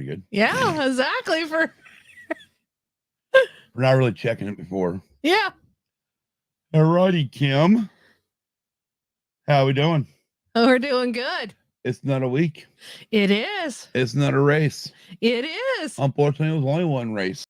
good. Yeah, exactly. We're not really checking it before. Yeah. Alrighty, Kim. How we doing? We're doing good. It's not a week. It is. It's not a race. It is. Unfortunately, it was only one race.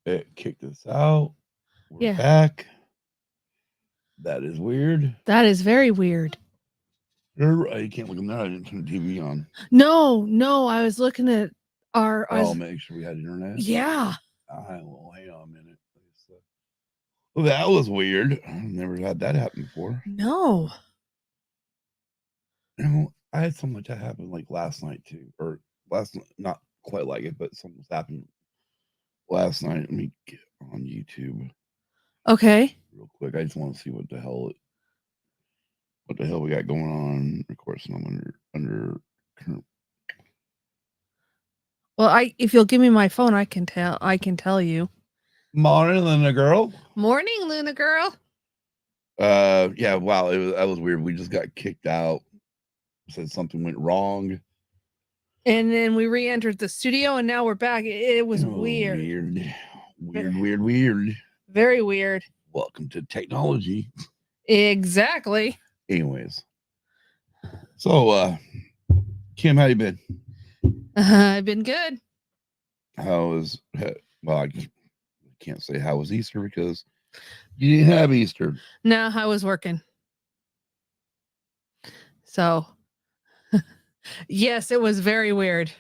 It kicked us out. We're back. That is weird. That is very weird. You can't look at that. I didn't turn the TV on. No. I was looking at our. Make sure we had internet. Yeah. Well, hang on a minute. Well, that was weird. I've never had that happen before. No. I had something like that happen like last night too, or last night, not quite like it, but something was happening last night. Let me get on YouTube. Okay. Real quick, I just want to see what the hell we got going on. Of course, I'm under current. Well, if you'll give me my phone, I can tell you. Morning, Luna girl. Morning, Luna girl. Yeah, wow, that was weird. We just got kicked out. Said something went wrong. And then we re-entered the studio, and now we're back. It was weird. Weird. Very weird. Welcome to technology. Exactly. Anyways. So, Kim, how you been? I've been good. Well, I can't say how was Easter because you didn't have Easter. No, I was working. So, yes, it was very weird.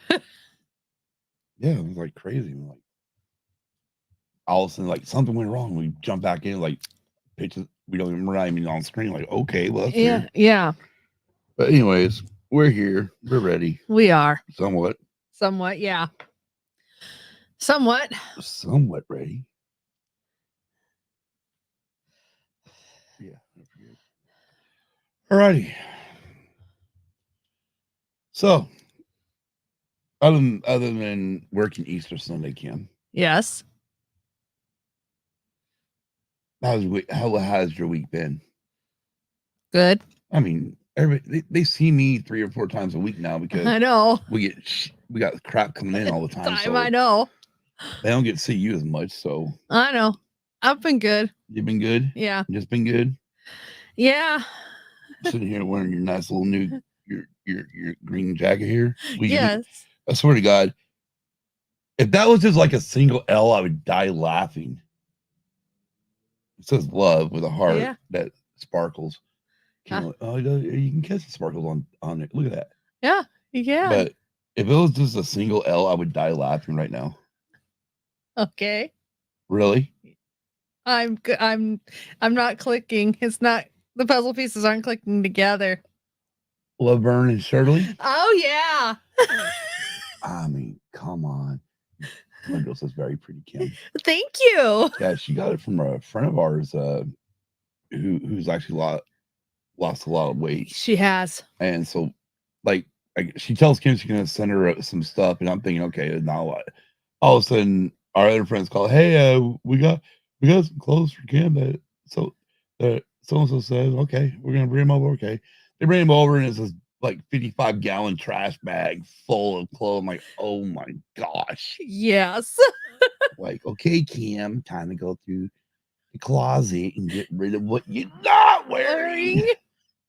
Yeah, it was like crazy. Like all of a sudden, like something went wrong. We jump back in, like pictures. We're not even on screen. Like, okay, well, that's weird. Yeah. But anyways, we're here. We're ready. We are. Somewhat, yeah. Somewhat ready. Yeah. Alrighty. So, other than working Easter Sunday, Kim. Yes. How has your week been? Good. I mean, everybody they see me 3 or 4 times a week now because I know we got crap coming in all the time. So I know. They don't get to see you as much. So I know. I've been good. You've been good. Yeah. Just been good. Yeah. Sitting here wearing your nice little new your green jacket here. Yes. I swear to God, if that was just like a single L, I would die laughing. It says love with a heart that sparkles. You can catch the sparkles on it. Look at that. Yeah. Yeah. But if it was just a single L, I would die laughing right now. Okay. Really? I'm not clicking. It's not, the puzzle pieces aren't clicking together. Laverne and Shirley? Oh yeah. I mean, come on. My girl says very pretty, Kim. Thank you. Yeah, she got it from a friend of ours who's actually lost a lot of weight. She has. And so like she tells Kim she's gonna send her some stuff, and I'm thinking, okay, now what? All of a sudden our other friends call, hey, we got some clothes for Kim. So and so says, okay, we're gonna bring him over. Okay. They bring him over and it's this like 55-gallon trash bag full of clothes. I'm like, oh my gosh. Yes. Like, okay, Kim, time to go through the closet and get rid of what you're not wearing.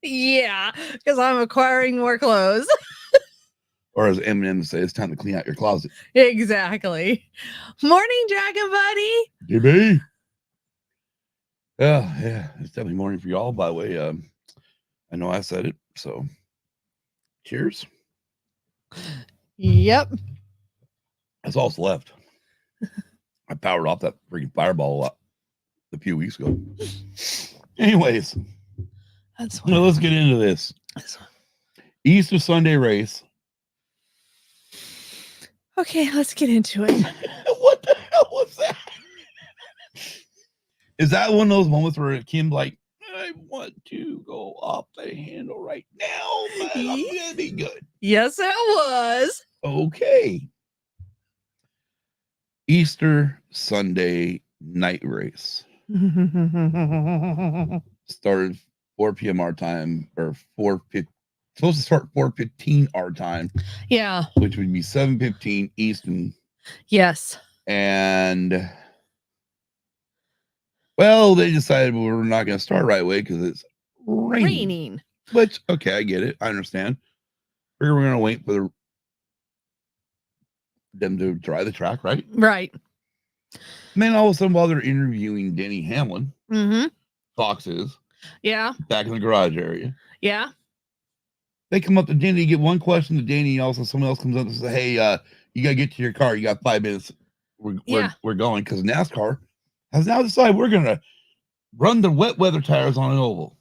Yeah, because I'm acquiring more clothes. Or as Eminem says, it's time to clean out your closet. Exactly. Morning, Dragon Buddy. DB. Yeah, it's definitely morning for y'all. By the way, I know I said it, so cheers. Yep. That's all that's left. I powered off that freaking fireball a few weeks ago. Anyways, let's get into this. Easter Sunday race. Okay, let's get into it. What the hell was that? Is that one of those moments where Kim like, I want to go off the handle right now, but I'm gonna be good. Yes, it was. Okay. Easter Sunday night race started 4 p.m. our time, or 4:50. Supposed to start 4:15 our time, Yeah. which would be 7:15 Eastern. Yes. And well, they decided we're not going to start right away because it's raining. Which, okay, I get it. I understand. We're going to wait for them to dry the track, right? Right. And then all of a sudden, while they're interviewing Denny Hamlin, Fox is, yeah, back in the garage area. Yeah. They come up to Danny, get one question to Danny, and also someone else comes up and says, "Hey, you gotta get to your car. You got 5 minutes. We're going," because NASCAR has now decided we're gonna run the wet weather tires on an oval.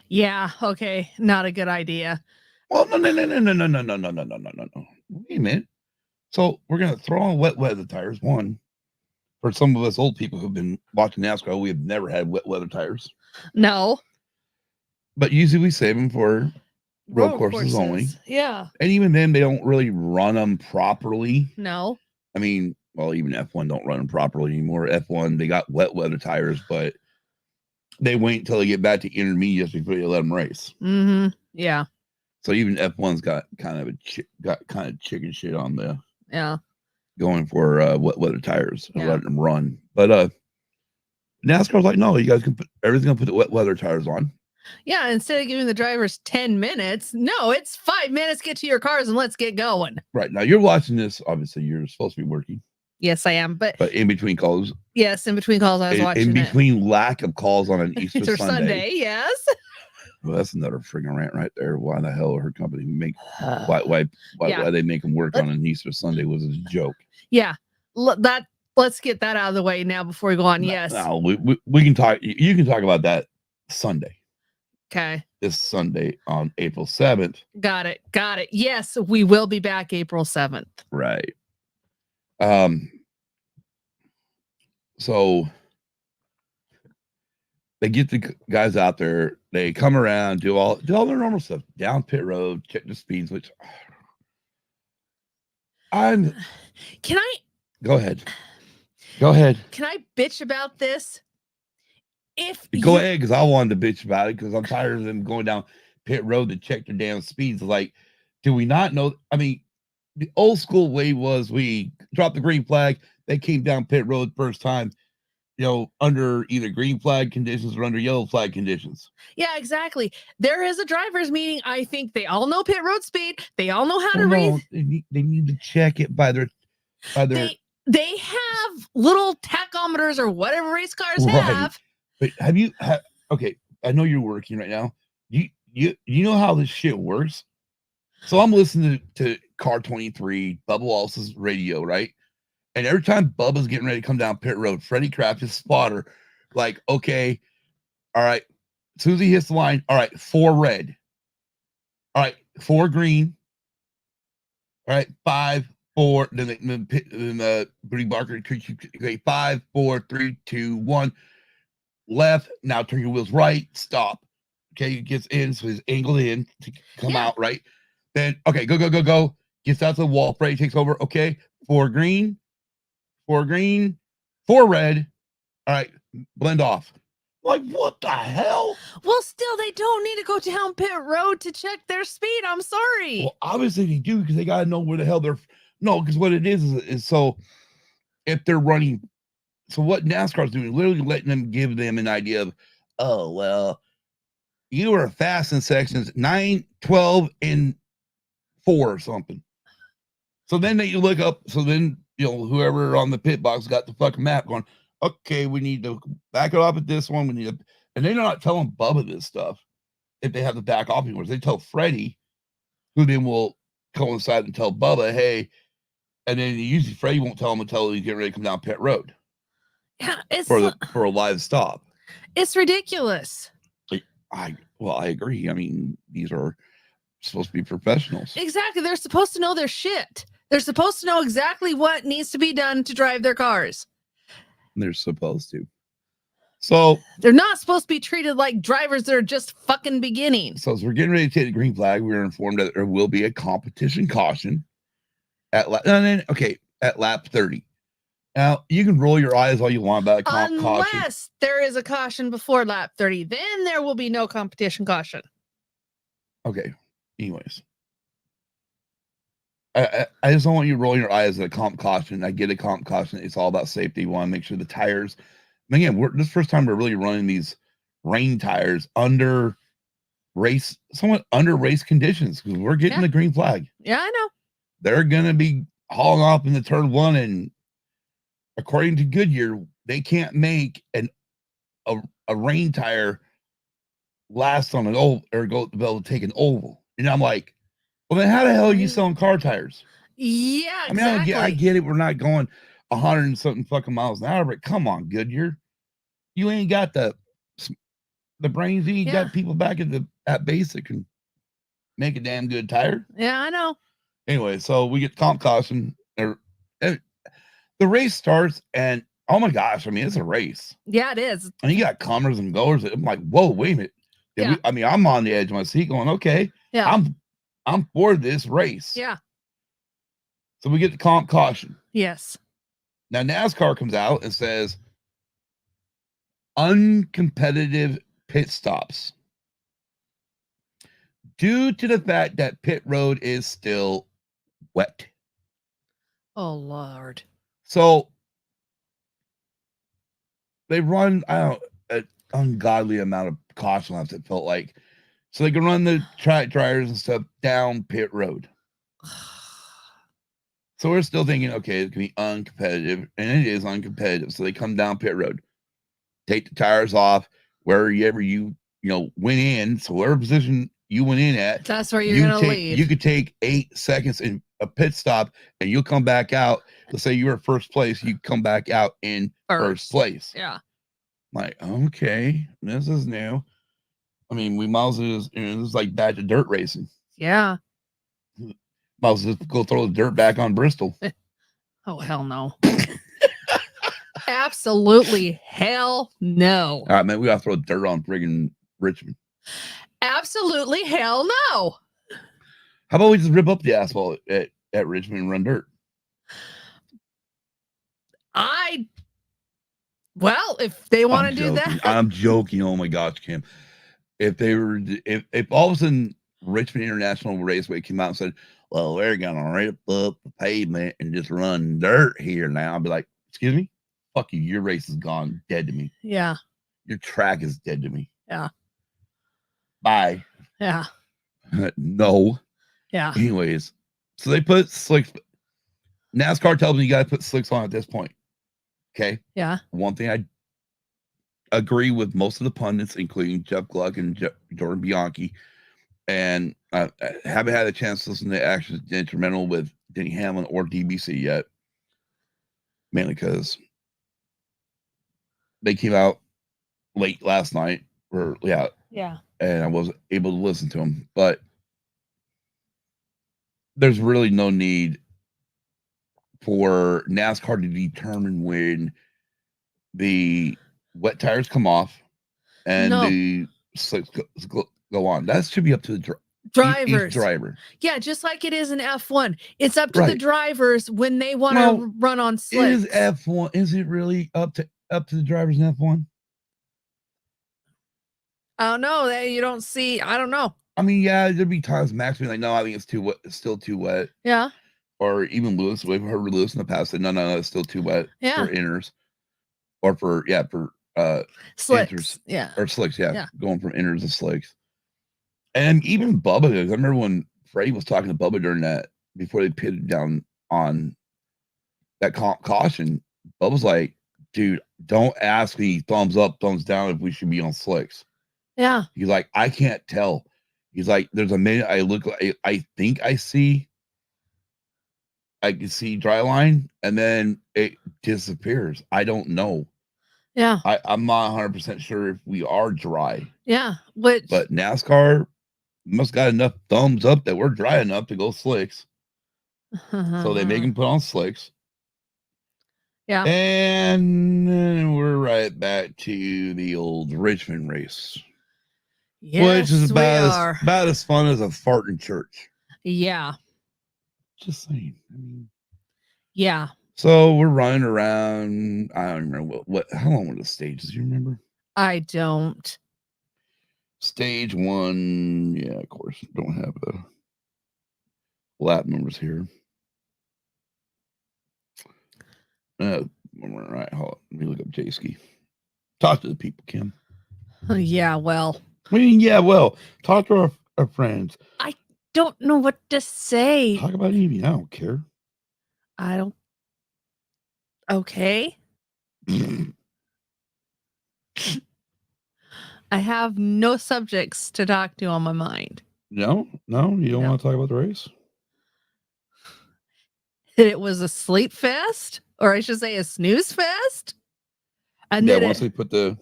Yeah. Okay. Not a good idea. Well, no. Wait a minute. So we're gonna throw on wet weather tires. One, for some of us old people who've been watching NASCAR, we have never had wet weather tires. No. But usually we save them for road courses only. Yeah. And even then, they don't really run them properly. No. I mean, well, even F1 don't run them properly anymore. F1, they got wet weather tires, but they wait until they get back to intermediates before they let them race. Yeah. So even F1's got kind of chicken shit on the going for wet weather tires and letting them run. But NASCAR's like, no, you guys can everything's gonna put the wet weather tires on. Yeah, instead of giving the drivers 10 minutes, no, it's 5 minutes. Get to your cars and let's get going. Right. Now you're watching this. Obviously, you're supposed to be working. Yes, I am. But in between calls. Yes, in between calls, I was watching. In between lack of calls on an Easter Sunday. Yes. Well, that's another friggin' rant right there. Why the hell her company make why they make them work on an Easter Sunday was a joke. Yeah. Let's get that out of the way now before we go on. Yes. No, we can talk. You can talk about that Sunday. Okay. This Sunday on April 7th. Got it. Yes, we will be back April 7th. Right. So they get the guys out there, they come around, do all their normal stuff, down pit road, check the speeds, which Can I go ahead. Can I bitch about this? Go ahead, because I wanted to bitch about it because I'm tired of them going down pit road to check their damn speeds. Like, do we not know? I mean, the old school way was we dropped the green flag, they came down pit road first time, under either green flag conditions or under yellow flag conditions. Yeah, exactly. There is a driver's meeting. I think they all know pit road speed. They all know how to read. They need to check it by their. They have little tachometers or whatever race cars have. But okay, I know you're working right now. You know how this shit works? So I'm listening to Car 23, Bubba Wallace's radio, right? And every time Bubba's getting ready to come down pit road, Freddie Kraft, his spotter, like, okay, all right, as soon as he hits the line, all right, 4 red. All right, 4 green. All right, 5, 4. Then Brady Barker, okay, 5, 4, 3, 2, 1. Left. Now turn your wheels right. Stop. Okay, he gets in, so he's angled in to come out, right? Then, okay, go. Gets out to the wall. Freddie takes over. Okay, 4 green, 4 red. All right, blend off. Like, what the hell? Well, still, they don't need to go down pit road to check their speed. I'm sorry. Well, obviously they do, because they got to know where the hell they're. No, because what it is so if they're running. So what NASCAR's doing, literally letting them give them an idea of, oh, well, you were fast in sections 9, 12, and 4 or something. So then you look up, so then, whoever on the pit box got the fucking map going, okay, we need to back it off at this one. And they're not telling Bubba this stuff if they have to back off anymore. They tell Freddie, who then will coincide and tell Bubba, hey, and then usually Freddie won't tell him until he's getting ready to come down pit road. Yeah, it's for a live stop. It's ridiculous. I agree. I mean, these are supposed to be professionals. Exactly. They're supposed to know their shit. They're supposed to know exactly what needs to be done to drive their cars. They're supposed to. So they're not supposed to be treated like drivers that are just fucking beginning. So as we're getting ready to take the green flag, we were informed that there will be a competition caution at lap 30. Now you can roll your eyes all you want about a caution. Unless there is a caution before lap 30, then there will be no competition caution. Okay. Anyways. I just don't want you rolling your eyes at a comp caution. I get a comp caution. It's all about safety. You want to make sure the tires. And again, this is the first time we're really running these rain tires under race conditions because we're getting the green flag. Yeah, I know. They're gonna be hauling off in the turn one, and according to Goodyear, they can't make a rain tire last on an oval or be able to take an oval. And I'm like, well, then how the hell are you selling car tires? Yeah, exactly. I get it. We're not going 100 and something fucking miles an hour, but come on, Goodyear. You ain't got the brains. You ain't got people back at basic and make a damn good tire. Yeah, I know. Anyway, so we get comp caution. The race starts, and oh my gosh, I mean, it's a race. Yeah, it is. And you got comers and goers. I'm like, whoa, wait a minute. I'm on the edge of my seat going, okay, I'm for this race. Yeah. So we get the comp caution. Yes. Now NASCAR comes out and says uncompetitive pit stops due to the fact that pit road is still wet. Oh Lord. So they run an ungodly amount of caution laps, it felt like. So they can run the track drivers and stuff down pit road. So we're still thinking, okay, it can be uncompetitive, and it is uncompetitive. So they come down pit road, take the tires off wherever you went in. So whatever position you went in at, that's where you're going to lead. You could take 8 seconds in a pit stop, and you'll come back out. Let's say you were first place, you come back out in first place. Yeah. Like, okay, this is new. I mean, we might as well just, this is like back to dirt racing. Yeah. Might as well just go throw the dirt back on Bristol. Oh, hell no. Absolutely hell no. All right, man, we got to throw dirt on friggin' Richmond. Absolutely hell no. How about we just rip up the asphalt at Richmond and run dirt? Well, if they want to do that. I'm joking. Oh my gosh, Kim. If all of a sudden Richmond International Raceway came out and said, well, we're gonna rip up the pavement and just run dirt here now, I'd be like, excuse me? Fuck you. Your race is gone, dead to me. Yeah. Your track is dead to me. Yeah. Bye. Yeah. No. Yeah. Anyways, so they put slicks. NASCAR tells me you got to put slicks on at this point. Okay. Yeah. One thing I agree with most of the pundits, including Jeff Gluck and Jordan Bianchi, and I haven't had a chance to listen to Actions Detrimental with Denny Hamlin or DBC yet, mainly because they came out late last night, and I wasn't able to listen to them. But there's really no need for NASCAR to determine when the wet tires come off and the slicks go on. That should be up to the drivers. Each driver. Yeah, just like it is in F1. It's up to the drivers when they want to run on slicks. Is F1? Is it really up to the drivers in F1? I don't know. You don't see. I don't know. I mean, yeah, there'd be times Max being like, "No, I think it's too wet. It's still too wet." Yeah. Or even Lewis. We've heard Lewis in the past said, "No, it's still too wet for inners, or for slicks." Inters, or slicks. Yeah, going from inners to slicks. And even Bubba, I remember when Freddie was talking to Bubba during that before they pitted down on that caution. Bubba's like, "Dude, don't ask me thumbs up, thumbs down if we should be on slicks." Yeah. He's like, "I can't tell." He's like, "There's a minute I look, I think I can see dry line, and then it disappears. I don't know." Yeah. I'm not 100% sure if we are dry. Yeah. But NASCAR must got enough thumbs up that we're dry enough to go slicks. So they make them put on slicks. Yeah. And we're right back to the old Richmond race, Yes, which is we are. about as fun as a fart in church. Yeah. Just saying. I mean, Yeah. so we're running around. I don't remember how long were the stages? You remember? I don't. Stage 1, yeah, of course. Don't have the lap numbers here. All right, hold on. Let me look up J-Ski. Talk to the people, Kim. Yeah, well. I mean, yeah, well, talk to our friends. I don't know what to say. Talk about Evie. I don't care. I don't. Okay. I have no subjects to talk to on my mind. No, you don't want to talk about the race? It was a sleep fest, or I should say a snooze fest. And yeah, then once they put the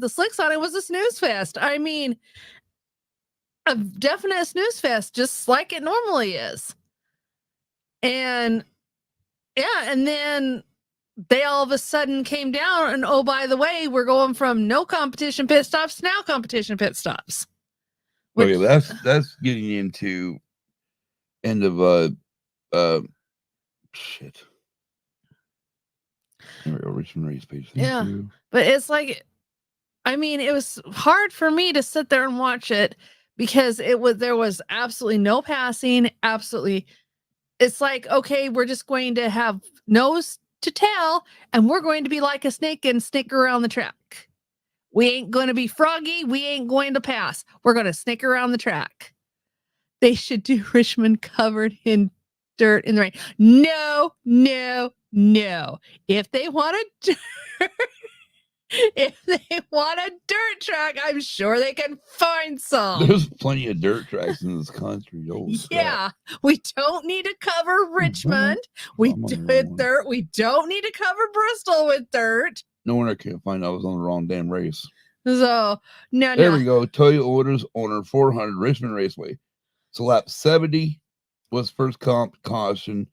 slicks on, it was a snooze fest. I mean, a definite snooze fest, just like it normally is. And yeah, and then they all of a sudden came down, and oh, by the way, we're going from no competition pit stops to now competition pit stops. Okay, that's getting into end of shit. There we go, Richmond race page. Thank you. But it's like, I mean, it was hard for me to sit there and watch it because there was absolutely no passing, absolutely. It's like, okay, we're just going to have nose to tail, and we're going to be like a snake and snake around the track. We ain't going to be froggy. We ain't going to pass. We're going to snake around the track. They should do Richmond covered in dirt in the rain. No. If they want a dirt track, I'm sure they can find some. There's plenty of dirt tracks in this country. Yeah, we don't need to cover Richmond. We don't need to cover Bristol with dirt. No wonder I can't find out I was on the wrong damn race. So there we go. Toyota orders owner 400 Richmond Raceway. So lap 70 was first comp caution.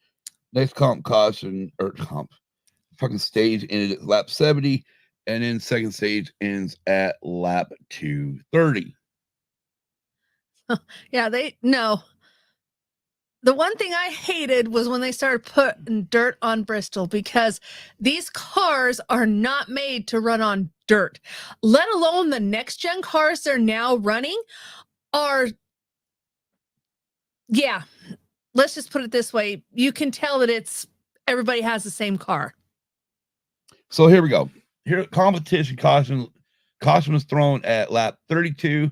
Next comp caution or comp fucking stage ended at lap 70, and then second stage ends at lap 230. Yeah, the one thing I hated was when they started putting dirt on Bristol, because these cars are not made to run on dirt, let alone the next gen cars they're now running are, yeah, let's just put it this way. You can tell that everybody has the same car. So here we go. Here, competition caution was thrown at lap 32,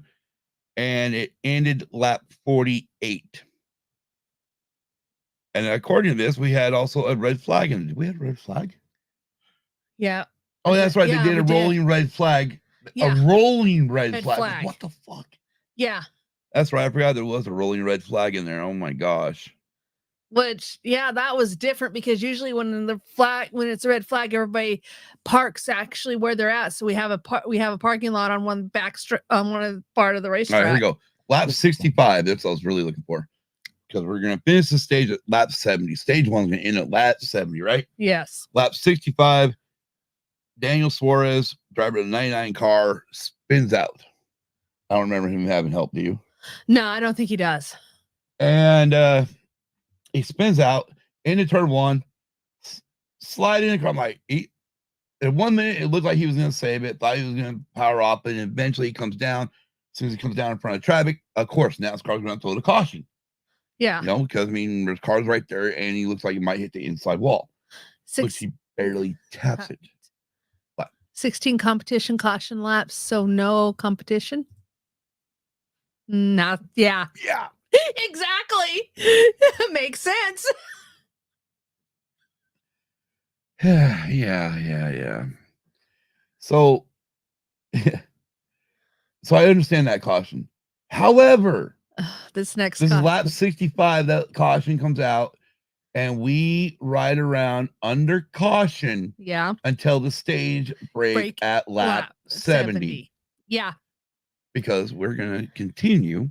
and it ended lap 48. And according to this, we had also a red flag. And did we have a red flag? Yeah. Oh, that's right. They did a rolling red flag. Yeah. A rolling red flag. What the fuck? Yeah. That's right. I forgot there was a rolling red flag in there. Oh my gosh. Which, yeah, that was different because usually when it's a red flag, everybody parks actually where they're at. So we have a parking lot on one part of the racetrack. All right, here we go. Lap 65. That's what I was really looking for. Because we're going to finish the stage at lap 70. Stage 1 is going to end at lap 70, right? Yes. Lap 65, Daniel Suarez, driver of the 99 car, spins out. I don't remember him having help, do you? No, I don't think he does. And he spins out into turn 1, sliding in the car. I'm like, in 1 minute, it looked like he was going to save it, thought he was going to power up, and eventually he comes down. As soon as he comes down in front of traffic, of course, NASCAR's going to throw the caution. Yeah. You know, because I mean, there's cars right there, and he looks like he might hit the inside wall, which he barely taps it. But 16 competition caution laps, so no competition. Not, yeah, exactly. Makes sense. yeah. So I understand that caution. However, this is lap 65. That caution comes out, and we ride around under caution. Yeah. Until the stage break at lap 70. Yeah. Because we're gonna continue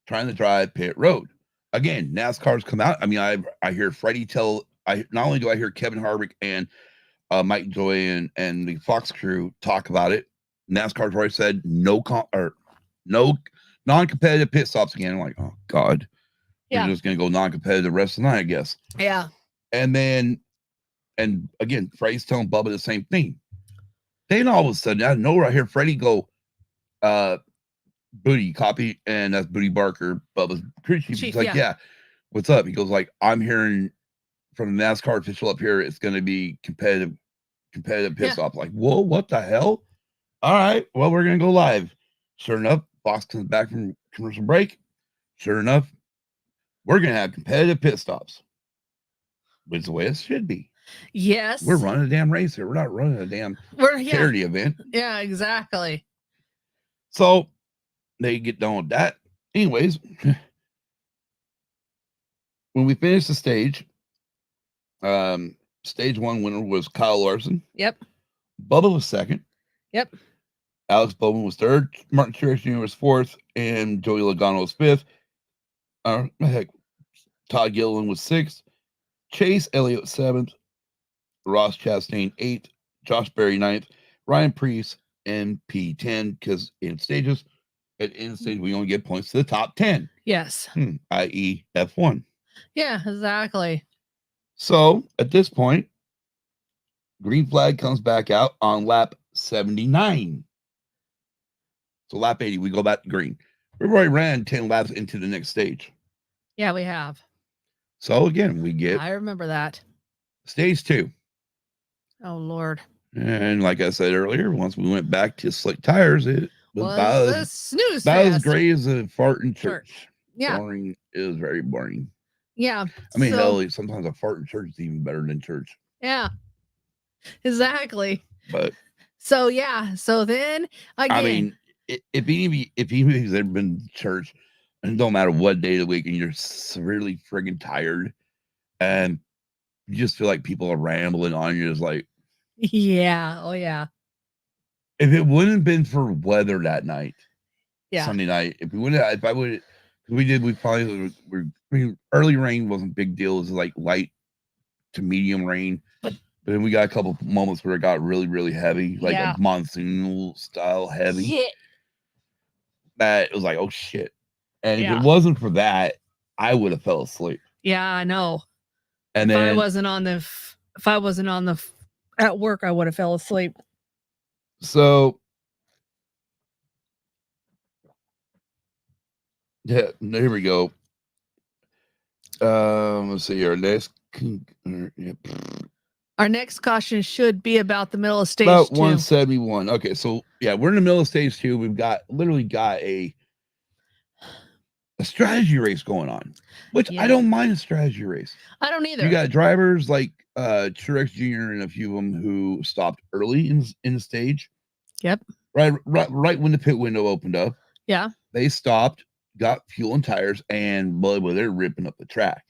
trying to drive pit road. Again, NASCAR's come out. I mean, I hear Freddie tell not only do I hear Kevin Harvick and Mike Joy and the Fox crew talk about it, NASCAR's already said no non-competitive pit stops again. I'm like, oh God, we're just gonna go non-competitive the rest of the night, I guess. Yeah. And then, and again, Freddie's telling Bubba the same thing. Then all of a sudden, out of nowhere, I hear Freddie go, Booty copy, and that's Booty Barker, Bubba's crew chief. He's like, yeah, what's up? He goes like, I'm hearing from the NASCAR official up here, it's going to be competitive pit stop. Like, whoa, what the hell? All right, well, we're going to go live. Sure enough, Fox comes back from commercial break. Sure enough, we're going to have competitive pit stops, which is the way it should be. Yes. We're running a damn race here. We're not running a damn charity event. Yeah, exactly. So they get done with that. Anyways, when we finished the stage, stage 1 winner was Kyle Larson. Yep. Bubba was second. Yep. Alex Bowman was third. Martin Truex Jr. was fourth, and Joey Logano was fifth. Todd Gilliland was sixth. Chase Elliott seventh. Ross Chastain eighth. Josh Berry ninth. Ryan Preece MP10, because in stages, at end stage we only get points to the top 10. Yes. I.e. F1. Yeah, exactly. So at this point, green flag comes back out on lap 79. So lap 80, we go back to green. We've already ran 10 laps into the next stage. Yeah, we have. So again, we get... I remember that. Stage 2. Oh, Lord. And like I said earlier, once we went back to slick tires, it was about as gray as a fart in church. Yeah. Boring. It was very boring. Yeah. I mean, hell, sometimes a fart in church is even better than church. Yeah. Exactly. But... So, yeah. So then, again... I mean, if you've ever been to church, and it don't matter what day of the week, and you're severely friggin' tired, and you just feel like people are rambling on you, just like... Yeah. Oh, yeah. If it wouldn't have been for weather that night, yeah, Sunday night, early rain wasn't a big deal. It was like light to medium rain. But then we got a couple moments where it got really, really heavy, like a monsoonal style heavy. Yeah. That it was like, oh shit. And if it wasn't for that, I would have fell asleep. Yeah, I know. And if I wasn't at work, I would have fell asleep. So yeah, there we go. Let's see here. Our next caution should be about the middle of stage about 2. 171. Okay, so yeah, we're in the middle of stage 2. We've literally got a strategy race going on, which I don't mind a strategy race. I don't either. You got drivers like Truex Jr. and a few of them who stopped early in the stage. Yep. Right when the pit window opened up. Yeah. They stopped, got fuel and tires, and boy, well, they're ripping up the track.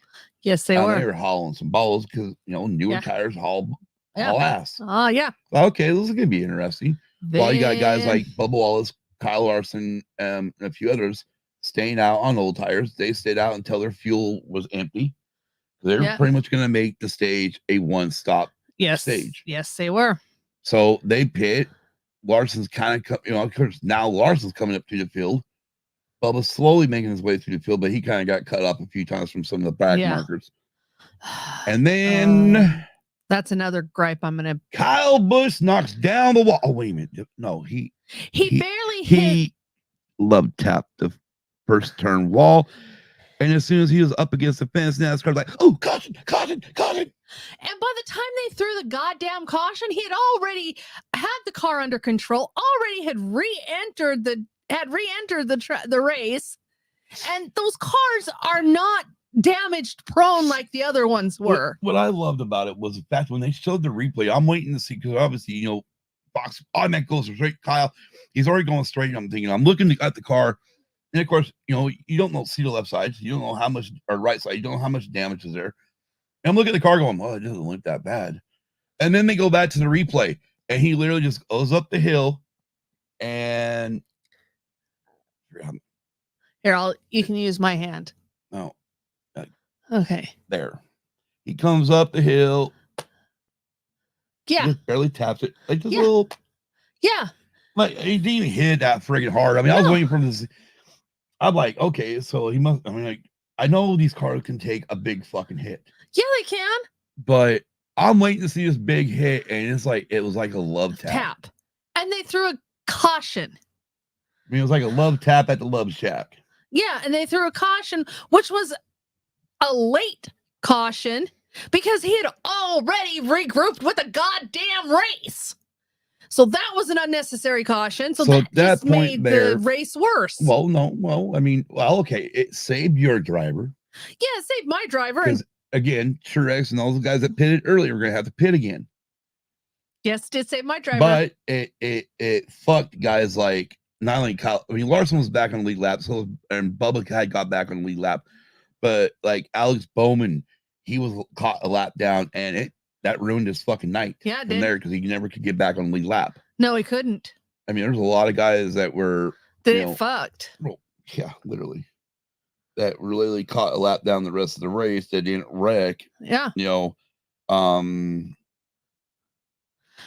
Yes, they were. They were hauling some balls because newer tires haul ass. Oh, yeah. Okay, this is gonna be interesting. Well, you got guys like Bubba Wallace, Kyle Larson, and a few others staying out on old tires. They stayed out until their fuel was empty. They're pretty much gonna make the stage a one-stop stage. Yes, they were. So they pit. Larson's kind of, of course, now Larson's coming up to the field. Bubba's slowly making his way through the field, but he kind of got cut off a few times from some of the back markers. And then that's another gripe I'm gonna. Kyle Busch knocks down the wall. Oh, wait a minute. No, he barely hit. He love tapped the first turn wall. And as soon as he was up against the fence, NASCAR's like, oh, caution, caution, caution. And by the time they threw the goddamn caution, he had already had the car under control, already had re-entered the race. And those cars are not damaged prone like the other ones were. What I loved about it was the fact when they showed the replay, I'm waiting to see, because obviously, Fox automatic goes straight. Kyle, he's already going straight. I'm thinking, I'm looking at the car. And of course, you don't see the left side. So you don't know how much, or right side. You don't know how much damage is there. And I'm looking at the car going, well, it doesn't look that bad. And then they go back to the replay, and he literally just goes up the hill. And here, you can use my hand. No. Okay. There. He comes up the hill. Yeah. Just barely taps it. Like this Yeah. little. Yeah. Like he didn't even hit that friggin' hard. I mean, I was waiting for him to. I'm like, okay, so he must. I mean, like, I know these cars can take a big fucking hit. Yeah, they can. But I'm waiting to see this big hit, and it's like it was like a love tap. And they threw a caution. I mean, it was like a love tap at the Love Shack. Yeah, and they threw a caution, which was a late caution because he had already regrouped with a goddamn race. So that was an unnecessary caution. So that just made the race worse. Well, no. Well, I mean, okay. It saved your driver. Yeah, it saved my driver. Because, again, Truex and all the guys that pitted earlier were going to have to pit again. Yes, it did save my driver. But it fucked guys like, not only Kyle, I mean, Larson was back on the lead lap, and Bubba had got back on the lead lap. But, like, Alex Bowman, he was caught a lap down, and that ruined his fucking night. Yeah, it from did. There because he never could get back on the lead lap. No, he couldn't. I mean, there's a lot of guys that were fucked. Well, yeah, literally. That really caught a lap down the rest of the race that didn't wreck. Yeah.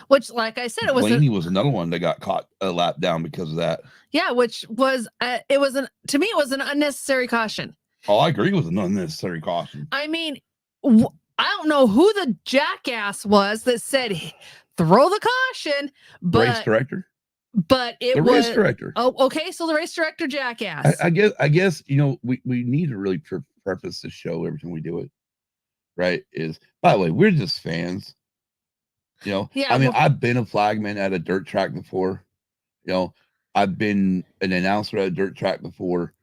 Which, like I said, Blaney was another one that got caught a lap down because of that. Yeah, which was to me it was an unnecessary caution. Oh, I agree with an unnecessary caution. I mean, I don't know who the jackass was that said throw the caution, but race director. But it was race director. Oh, okay. So the race director jackass. I guess we need to really preface the show every time we do it. Right? Is by the way, we're just fans. Yeah, I mean, I've been a flagman at a dirt track before. I've been an announcer at a dirt track before.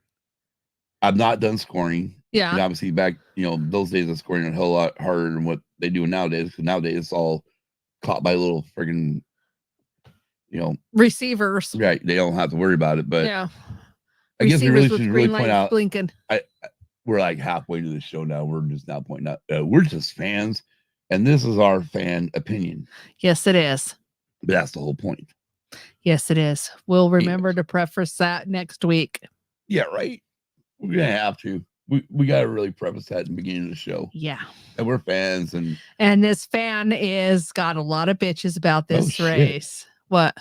I've not done scoring. Yeah. And obviously back, those days of scoring a whole lot harder than what they do nowadays. Because nowadays it's all caught by little friggin', receivers. Right. They don't have to worry about it. But yeah. I guess we really should really point out blinking. We're like halfway to the show now. We're just now pointing out we're just fans. And this is our fan opinion. Yes, it is. But that's the whole point. Yes, it is. We'll remember to preface that next week. Yeah, right. We're gonna have to. We gotta really preface that in the beginning of the show. Yeah. And we're fans, and this fan is got a lot of bitches about this race. Shit. What?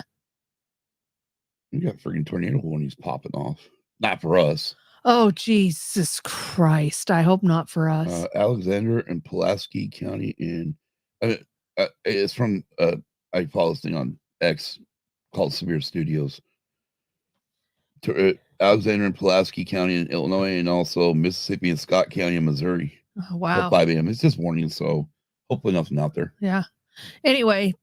We got freaking tornado warnings popping off. Not for us. Oh, Jesus Christ. I hope not for us. Alexander and Pulaski County in it's from I follow this thing on X called Severe Studios. Alexander and Pulaski County in Illinois, and also Mississippi and Scott County in Missouri. Oh, wow. 5 a.m. It's just warning, so hopefully nothing out there. Yeah. Anyways,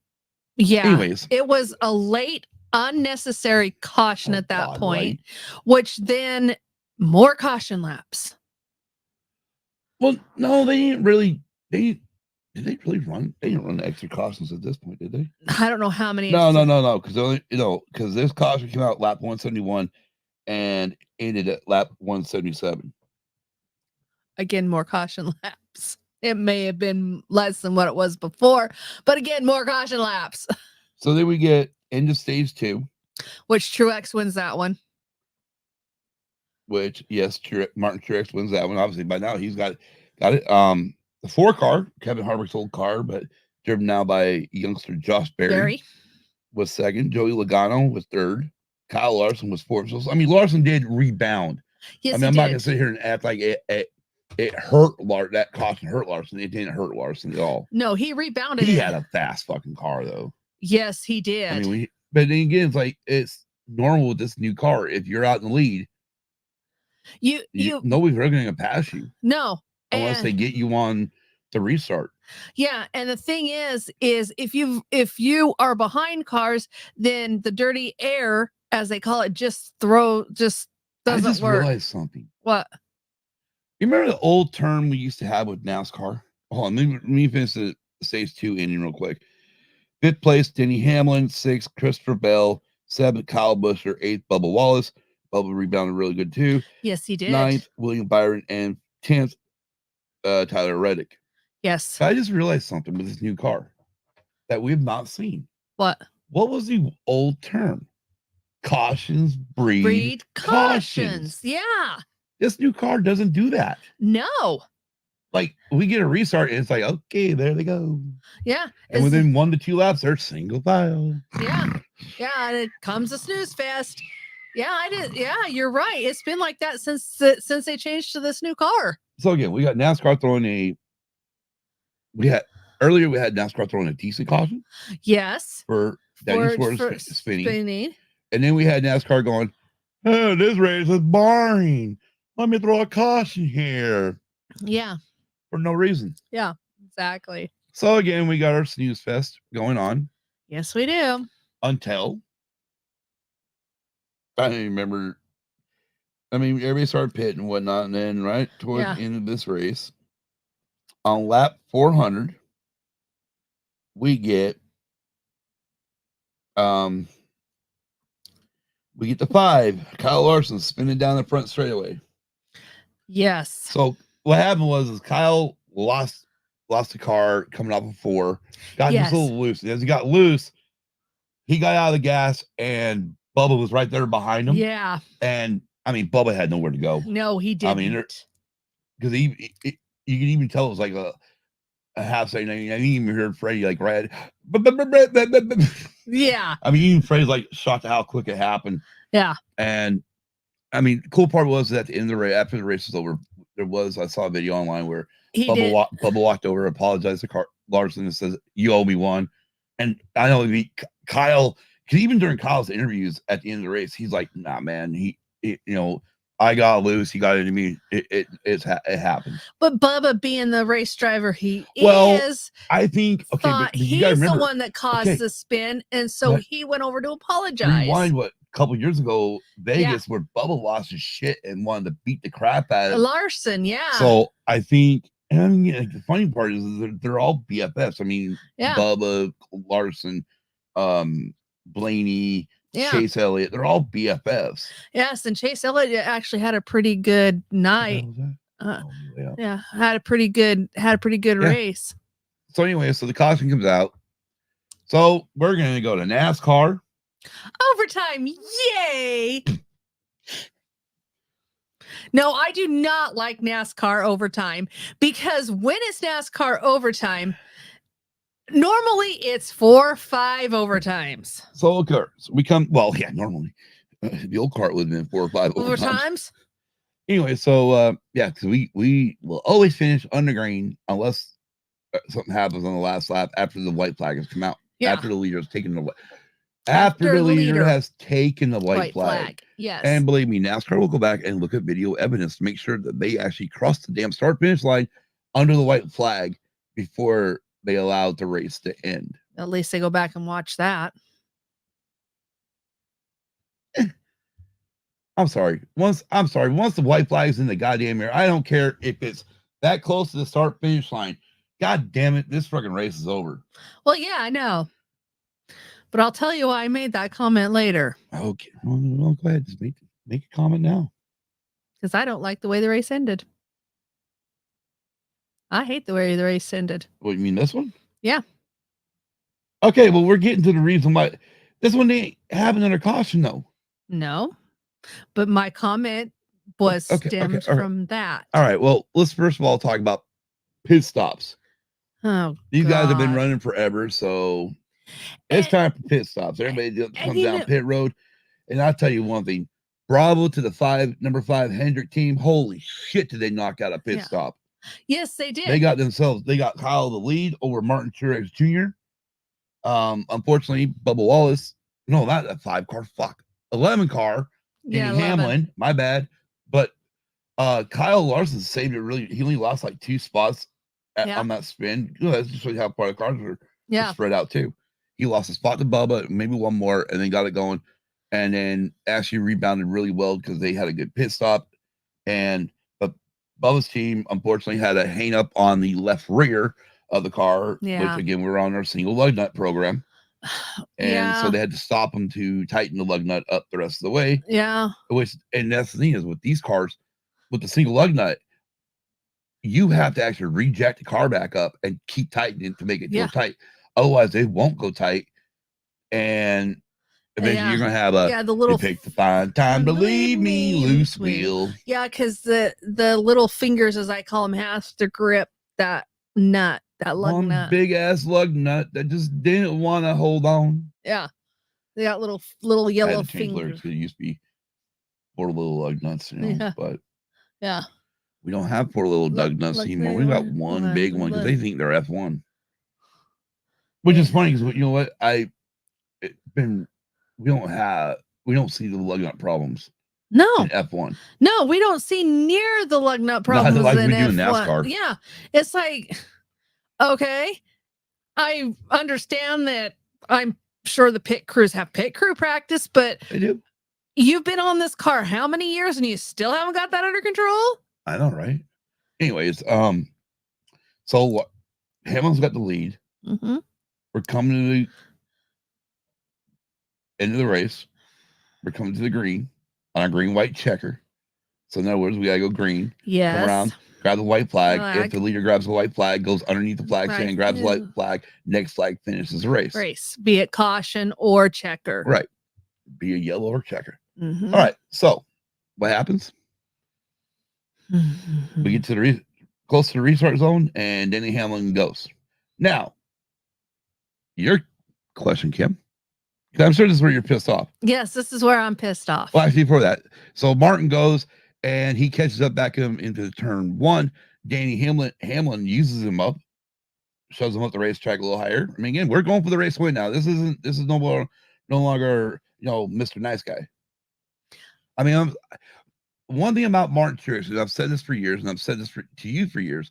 it was a late, unnecessary caution at that point, right? Which then more caution laps. Well, no, they didn't really. Did they really run? They didn't run the extra cautions at this point, did they? I don't know how many. No. Because this caution came out lap 171 and ended at lap 177. Again, more caution laps. It may have been less than what it was before, but again, more caution laps. So then we get into stage 2, which Truex wins that one. Which, yes, Martin Truex wins that one. Obviously, by now he's got it. The 4 car, Kevin Harvick's old car, but driven now by youngster Josh Berry. Was second. Joey Logano was third. Kyle Larson was fourth. So, I mean, Larson did rebound. Yes, I mean, I'm not going to sit here and act like it hurt Larson. That caution hurt Larson. It didn't hurt Larson at all. No, he rebounded. He had a fast fucking car, though. Yes, he did. I mean, but then again, it's like it's normal with this new car. If you're out in the lead, nobody's really going to pass you. No, unless they get you on the restart. Yeah, and the thing is if you are behind cars, then the dirty air, as they call it, just doesn't work. I just realized something. What? You remember the old term we used to have with NASCAR? Hold on, let me finish the stage 2 inning real quick. 5th place, Denny Hamlin. 6th, Christopher Bell. 7th, Kyle Busch. 8th, Bubba Wallace. Bubba rebounded really good too. Yes, he did. 9th, William Byron, and 10th, Tyler Reddick. Yes. I just realized something with this new car that we have not seen. What? What was the old term? Cautions breed cautions. Yeah. This new car doesn't do that. No. like we get a restart and it's like, okay, there they go. Yeah. And within 1 to 2 laps, they're single file. Yeah. Yeah. And it comes a snooze fest. Yeah, I did. Yeah, you're right. It's been like that since they changed to this new car. So again, we got NASCAR throwing we had NASCAR throwing a decent caution. Yes. For spinning. And then we had NASCAR going, oh, this race is boring. Let me throw a caution here. Yeah. For no reason. Yeah, exactly. So again, we got our snooze fest going on. Yes, we do. Until I don't even remember. I mean, everybody started pitting and whatnot, and then right towards the end of this race, on lap 400, we get the 5. Kyle Larson spinning down the front straightaway. Yes. So what happened was Kyle lost the car coming off of 4, got just a little loose. And as he got loose, he got out of the gas, and Bubba was right there behind him. Yeah. And I mean, Bubba had nowhere to go. No, he didn't. I mean, because you can even tell it was like a half second. I didn't even hear Freddie like right. Yeah. I mean, even Freddie's like shocked at how quick it happened. Yeah. And I mean, the cool part was that at the end of the race, after the race was over, I saw a video online where Bubba walked over, apologized to Larson, and says, "You owe me one." And I know Kyle, because even during Kyle's interviews at the end of the race, he's like, "Nah, man, I got loose. He got into me. It happened." But Bubba, being the race driver he is, I think he's the one that caused the spin, and so he went over to apologize. Rewind a couple years ago, Vegas, where Bubba lost his shit and wanted to beat the crap out of Larson. Yeah. So I think, and I mean, like, the funny part is they're all BFFs. I mean, Bubba, Larson, Blaney. Chase Elliott, they're all BFFs. Yes, and Chase Elliott actually had a pretty good night. Had a pretty good race. So anyway, so the caution comes out. So we're gonna go to NASCAR overtime. Yay! No, I do not like NASCAR overtime, because when it's NASCAR overtime, normally it's 4 or 5 overtimes. So we come. Well, yeah, normally the old cart would have been 4 or 5 overtimes. Anyway, so because we will always finish on the green unless something happens on the last lap after the white flag has come out. Yeah. After the leader has taken the white flag. Yes. And believe me, NASCAR will go back and look at video evidence to make sure that they actually crossed the damn start finish line under the white flag before they allowed the race to end. At least they go back and watch that. I'm sorry. Once the white flag's in the goddamn air, I don't care if it's that close to the start finish line. God damn it, this fucking race is over. Well, yeah, I know. But I'll tell you why I made that comment later. Okay. Well, go ahead. Just make a comment now. Because I don't like the way the race ended. I hate the way the race ended. What, you mean this one? Yeah. Okay, well, we're getting to the reason why this one ain't happening under caution, though. No. But my comment was stemmed from that. All right. Well, let's first of all talk about pit stops. Oh, these guys have been running forever, so it's time for pit stops. Everybody comes down pit road. And I'll tell you one thing. Bravo to the number 5 Hendrick team. Holy shit, did they knock out a pit stop? Yes, they did. They got Kyle the lead over Martin Truex Jr. Unfortunately, Bubba Wallace, no, not a 5 car, 11 car. Yeah, Hamlin, my bad. But Kyle Larson saved it really. He only lost like 2 spots on that spin. That's just how far the cars were spread out too. He lost a spot to Bubba, maybe one more, and then got it going. And then actually rebounded really well because they had a good pit stop. But Bubba's team, unfortunately, had a hang up on the left rear of the car, which, again, we're on our single lug nut program. And so they had to stop them to tighten the lug nut up the rest of the way. Yeah. And that's the thing is with these cars, with the single lug nut, you have to actually reject the car back up and keep tightening it to make it go tight. Otherwise, they won't go tight. And eventually you're going to have the little pick to find time to leave me loose wheel. Yeah, because the little fingers, as I call them, have to grip that nut, that lug One nut. big ass lug nut that just didn't want to hold on. Yeah. They got little I had yellow to change lyrics. fingers. It used to be poor little lug nuts, Yeah. but Yeah. we don't have poor little Doug nuts Like anymore. they We got were one big one because they look. think they're F1, which is funny because you know what we don't see the lug nut problems No, in F1. no, we don't see near the lug nut Not problems like in we do in F1. NASCAR. Yeah. It's like, okay, I understand that. I'm sure the pit crews have pit crew practice, but They do. you've been on this car how many years and you still haven't got that under control? I know, right? Anyways, so Hamlin's got the lead. Mm-hmm. We're coming to the end of the race. We're coming to the green on a green-white checker. So in other words, we gotta go green. Yes. Come around, grab the white flag. If the leader grabs the white flag, goes underneath the flag stand, grabs the white flag, next flag finishes the race. Be it caution or checker. Right. Be a yellow or checker. Mm-hmm. All right. So what happens? Mm-hmm. We get to the close to the restart zone, and Denny Hamlin goes. Now, your question, Kim. I'm sure this is where you're pissed off. Yes, this is where I'm pissed off. Well, actually, before that, so Martin goes and he catches up back into turn one. Danny Hamlin uses him up, shoves him up the racetrack a little higher. I mean, again, we're going for the race win now. This is no longer Mr. Nice Guy. I mean, one thing about Martin Truex, and I've said this for years, and I've said this to you for years.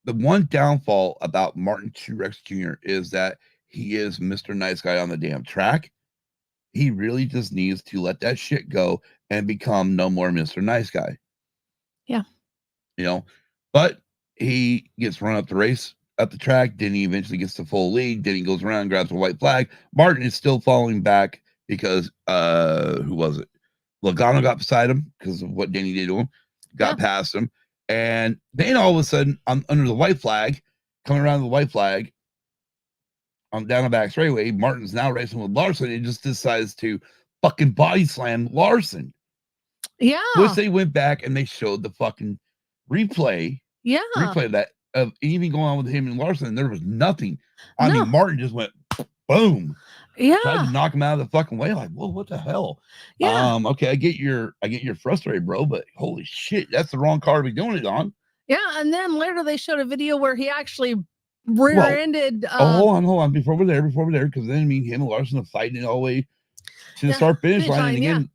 The one downfall about Martin Truex Jr. is that he is Mr. Nice Guy on the damn track. He really just needs to let that shit go and become no more Mr. Nice Guy. Yeah. But he gets run up the race up the track. Denny eventually gets the full lead. Denny goes around and grabs a white flag. Martin is still falling back because who was it? Logano got beside him because of what Denny did to him. Got past him. And then all of a sudden, I'm under the white flag, coming around the white flag. I'm down the back straightaway. Martin's now racing with Larson. He just decides to fucking body slam Larson. Yeah. Which they went back and they showed the fucking replay. Yeah. Replay of that, of anything going on with him and Larson. And there was nothing. I mean, Martin just went boom. Yeah. Tried to knock him out of the fucking way. Like, whoa, what the hell? Yeah. Okay, I get you're frustrated, bro, but holy shit, that's the wrong car to be doing it on. Yeah, and then later they showed a video where he actually rear-ended. Hold on, before we're there, because then him and Larson are fighting it all the way to the start finish line. And again,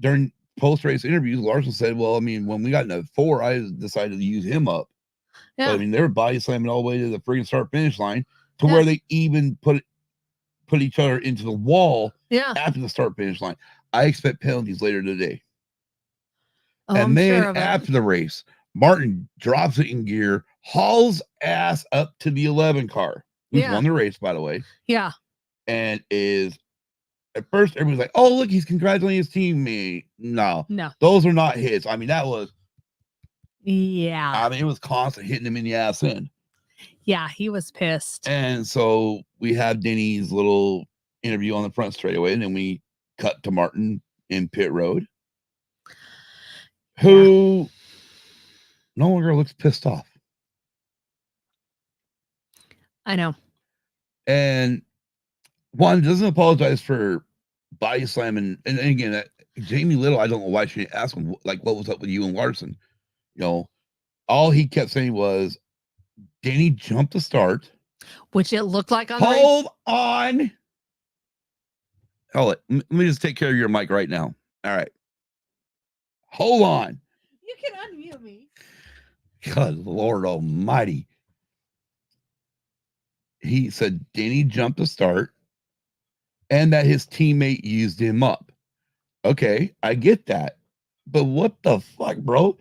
during post-race interviews, Larson said, well, I mean, when we got into 4, I decided to use him up. Yeah. But, I mean, they were body slamming all the way to the freaking start finish line to where they even put each other into the wall after the start finish line. I expect penalties later today. And then after the race, Martin drops it in gear, hauls ass up to the 11 car, who's won the race, by the way. Yeah. And is, at first, everybody's like, oh, look, he's congratulating his teammate. No. Those are not his. I mean, that was. Yeah. I mean, it was constant hitting him in the ass end. Yeah, he was pissed. And so we have Denny's little interview on the front straightaway, and then we cut to Martin in pit road, who no longer looks pissed off. I know. And one doesn't apologize for body slamming. And again, Jamie Little, I don't know why she didn't ask him, like, what was up with you and Larson? All he kept saying was, Denny jumped the start. Which it looked like on Hold on. Hold it. Let me just take care of your mic right now. All right. Hold on. You can unmute me. God, Lord almighty. He said Denny jumped the start and that his teammate used him up. Okay, I get that. But what the fuck, bro?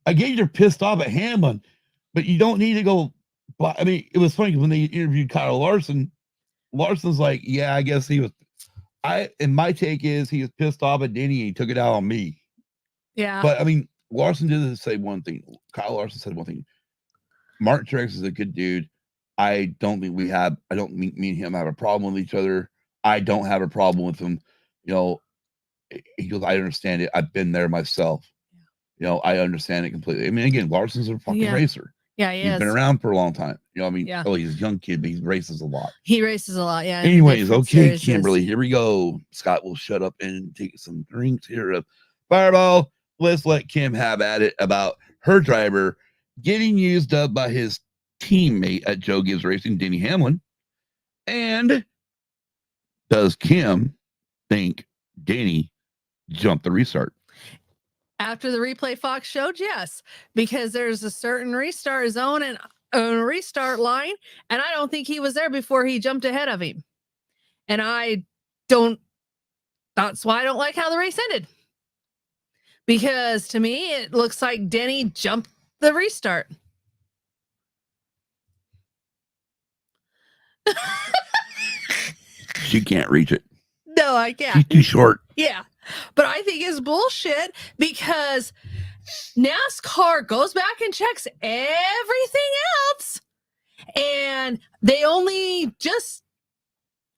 I get you're pissed off at Hamlin, but you don't need to go. I mean, it was funny when they interviewed Kyle Larson. Larson's like, yeah, I guess he was. And my take is he was pissed off at Denny and he took it out on me. Yeah. But I mean, Larson did say one thing. Kyle Larson said one thing. Martin Truex is a good dude. I don't think me and him have a problem with each other. I don't have a problem with him. He goes, I understand it. I've been there myself. I understand it completely. I mean, again, Larson's a fucking racer. Yeah, he He's is. been around for a long time. You know, I mean, Yeah. oh, he's a young kid, but he races a lot. He races a lot. Yeah. in Anyways, different okay, series. Kimberly, here we go. Scott will shut up and take some drinks here of Fireball. Let's let Kim have at it about her driver getting used up by his teammate at Joe Gibbs Racing, Denny Hamlin. And does Kim think Denny jumped the restart? After the replay Fox showed, yes, because there's a certain restart zone and a restart line, and I don't think he was there before he jumped ahead of him. And that's why I don't like how the race ended. Because to me, it looks like Denny jumped the restart. She can't reach it. No, I can't. She's too short. Yeah. But I think it's bullshit because NASCAR goes back and checks everything else, and they only just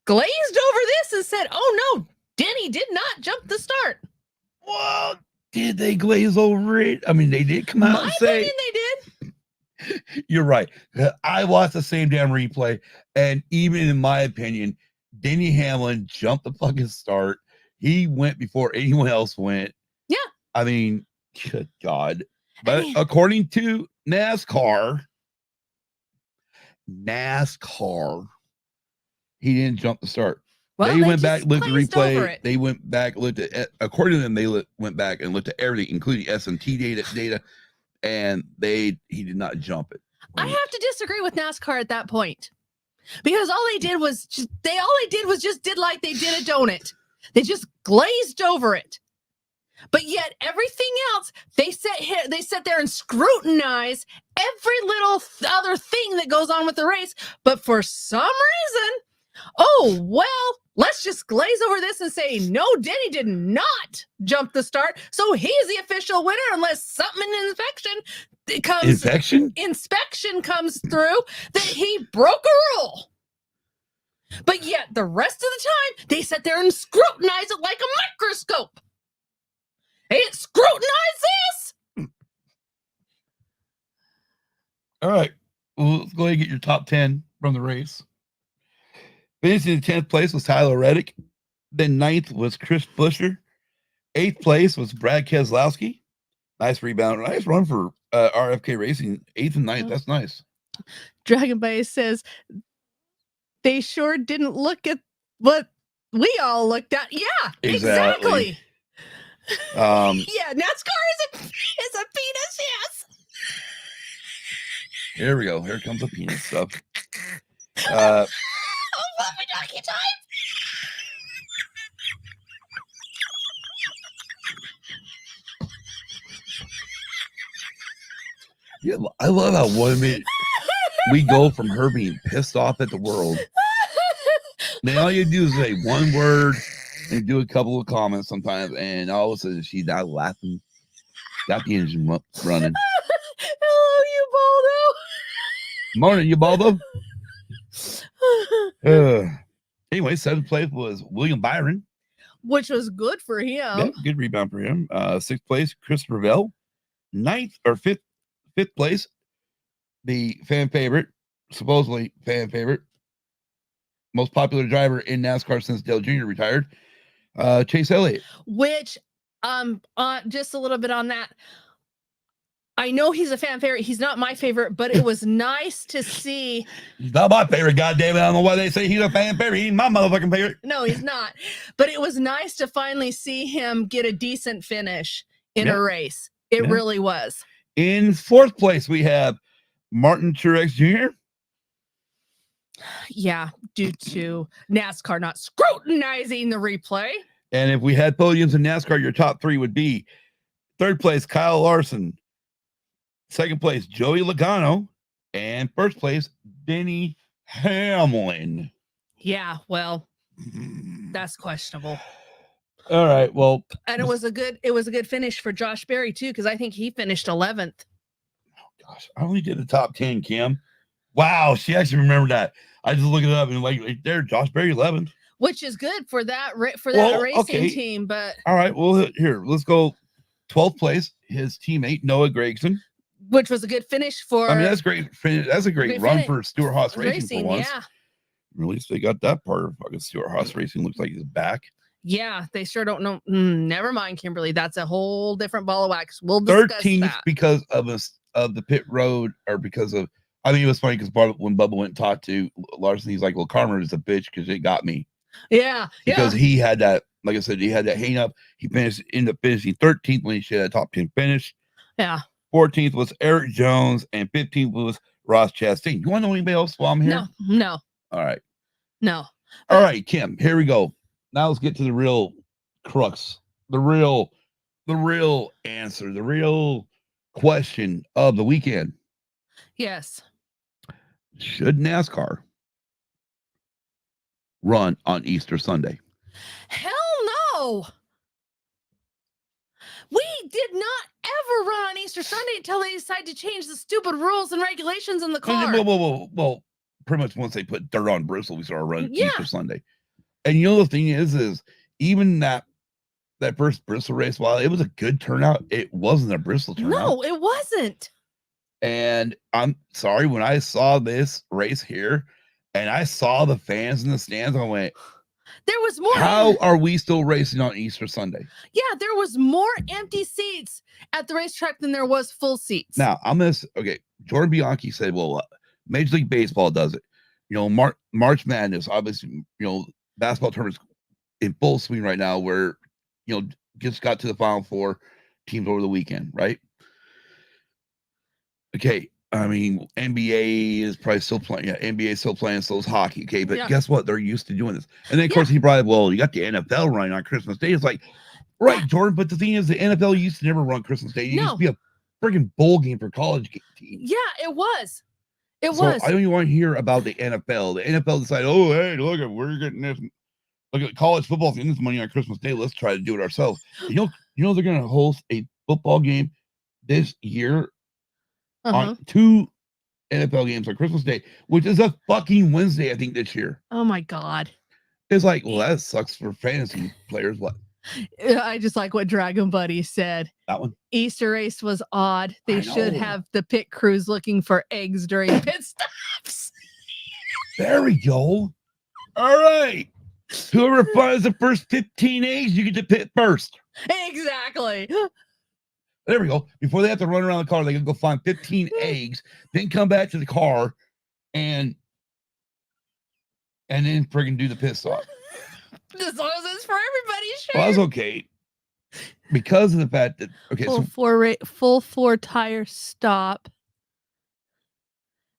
glazed over this and said, oh no, Denny did not jump the start. Well, did they glaze over it? I mean, they did come out and say. My opinion, they did. You're right. I watched the same damn replay, and even in my opinion, Denny Hamlin jumped the fucking start. He went before anyone else went. Yeah. I mean, good God. But according to NASCAR, he didn't jump the start. Well, they went back, looked at the replay. over it. They went back, looked at, according to them, they went back and looked at everything, including S&T data, and he did not jump it. I have to disagree with NASCAR at that point, because all they did was just did like they did a donut. They just glazed over it. But yet everything else, they sit there and scrutinize every little other thing that goes on with the race. But for some reason, oh, well, let's just glaze over this and say, no, Denny did not jump the start. So he's the official winner unless something in inspection comes through that he broke a rule. But yet the rest of the time, they sit there and scrutinize it like a microscope. They didn't scrutinize this. All right. Well, let's go ahead and get your top 10 from the race. Finishing in 10th place was Tyler Reddick. Then 9th was Chris Buescher. 8th place was Brad Keselowski. Nice rebound. Nice run for RFK Racing. 8th and 9th. That's nice. Dragon Bay says they sure didn't look at what we all looked at. Yeah, exactly. Yeah, NASCAR is a penis, yes. Here we go. Here comes the penis stuff. Love me donkey time. Yeah, I love how 1 minute we go from her being pissed off at the world. Then all you do is say one word and do a couple of comments sometimes, and all of a sudden she's out laughing. Got the engine running. Hello, you Baldo. Morning, you Baldo. Anyway, 7th place was William Byron, which was good for him. Yeah, good rebound for him. 6th place, Christopher Bell. 5th place, the supposedly fan favorite, most popular driver in NASCAR since Dale Jr. retired, Chase Elliott. Which, just a little bit on that. I know he's a fan favorite. He's not my favorite, but it was nice to see. He's not my favorite, goddammit. I don't know why they say he's a fan favorite. He ain't my motherfucking favorite. No, he's not. But it was nice to finally see him get a decent finish in a race. It really was. In 4th place, we have Martin Truex Jr. Yeah, due to NASCAR not scrutinizing the replay. And if we had podiums in NASCAR, your top 3 would be 3rd place, Kyle Larson. 2nd place, Joey Logano. And 1st place, Denny Hamlin. Yeah, well, that's questionable. All right, well, and it was a good finish for Josh Berry too, because I think he finished 11th. Oh gosh, I only did the top 10, Kim. Wow, she actually remembered that. I just looked it up and like there, Josh Berry 11th, which is good for that racing team. But all right, well here, let's go. 12th place, his teammate Noah Gragson. which was a good finish for. I mean, that's great. That's a great run for Stuart Haas Racing for once. Yeah. At least they got that part of fucking Stuart Haas Racing. Looks like he's back. Yeah, they sure don't know. Never mind, Kimberly. That's a whole different ball of wax. We'll discuss 13th that. because of the pit road, or because of. I mean, it was funny because when Bubba went and talked to Larson, he's like, "Well, Karma is a bitch because it got me." Yeah, because he had that. Like I said, he had that hang up. He ended up finishing 13th when he should have a top 10 finish. Yeah. 14th was Eric Jones, and 15th was Ross Chastain. You want to know anybody else while I'm here? No. All right. No. All right, Kim. Here we go. Now let's get to the real crux, the real answer, the real question of the weekend. Yes. Should NASCAR run on Easter Sunday? Hell no. We did not ever run on Easter Sunday until they decided to change the stupid rules and regulations in the car. Well, pretty much once they put dirt on Bristol, we started running Easter Sunday. And you know the thing is even that first Bristol race, while it was a good turnout, it wasn't a Bristol turnout. No, it wasn't. And I'm sorry, when I saw this race here and I saw the fans in the stands, I went, there was more. How are we still racing on Easter Sunday? Yeah, there was more empty seats at the racetrack than there was full seats. Now, okay, Jordan Bianchi said, well, Major League Baseball does it. You know, March Madness, obviously, you know, basketball tournaments in full swing right now where, you know, just got to the Final Four teams over the weekend, right? Okay, I mean, NBA is probably still playing. Yeah, NBA is still playing, so is hockey. Okay, but guess what? They're used to doing this. And then, of course, he brought up, well, you got the NFL running on Christmas Day. It's like, right, Jordan, but the thing is, the NFL used to never run Christmas Day. It used to be a freaking bowl game for college teams. Yeah, it was. It so was. I don't even want to hear about the NFL. The NFL decided, oh, hey, look, we're getting this. Look at college football getting this money on Christmas Day. Let's try to do it ourselves. You know they're going to host a football game this year on 2 NFL games on Christmas Day, which is a fucking Wednesday, I think, this year. Oh my God. It's like, well, that sucks for fantasy players. What? I just like what Dragon Buddy said. That one? Easter race was odd. They should have the pit crews looking for eggs during pit stops. There we go. All right. Whoever finds the first 15 eggs, you get to pit first. Exactly. There we go. Before they have to run around the car, they can go find 15 eggs, then come back to the car and then friggin' do the pit stop. As long as it's for everybody, sure. Well, that's okay. Because of the fact that full four tire stop.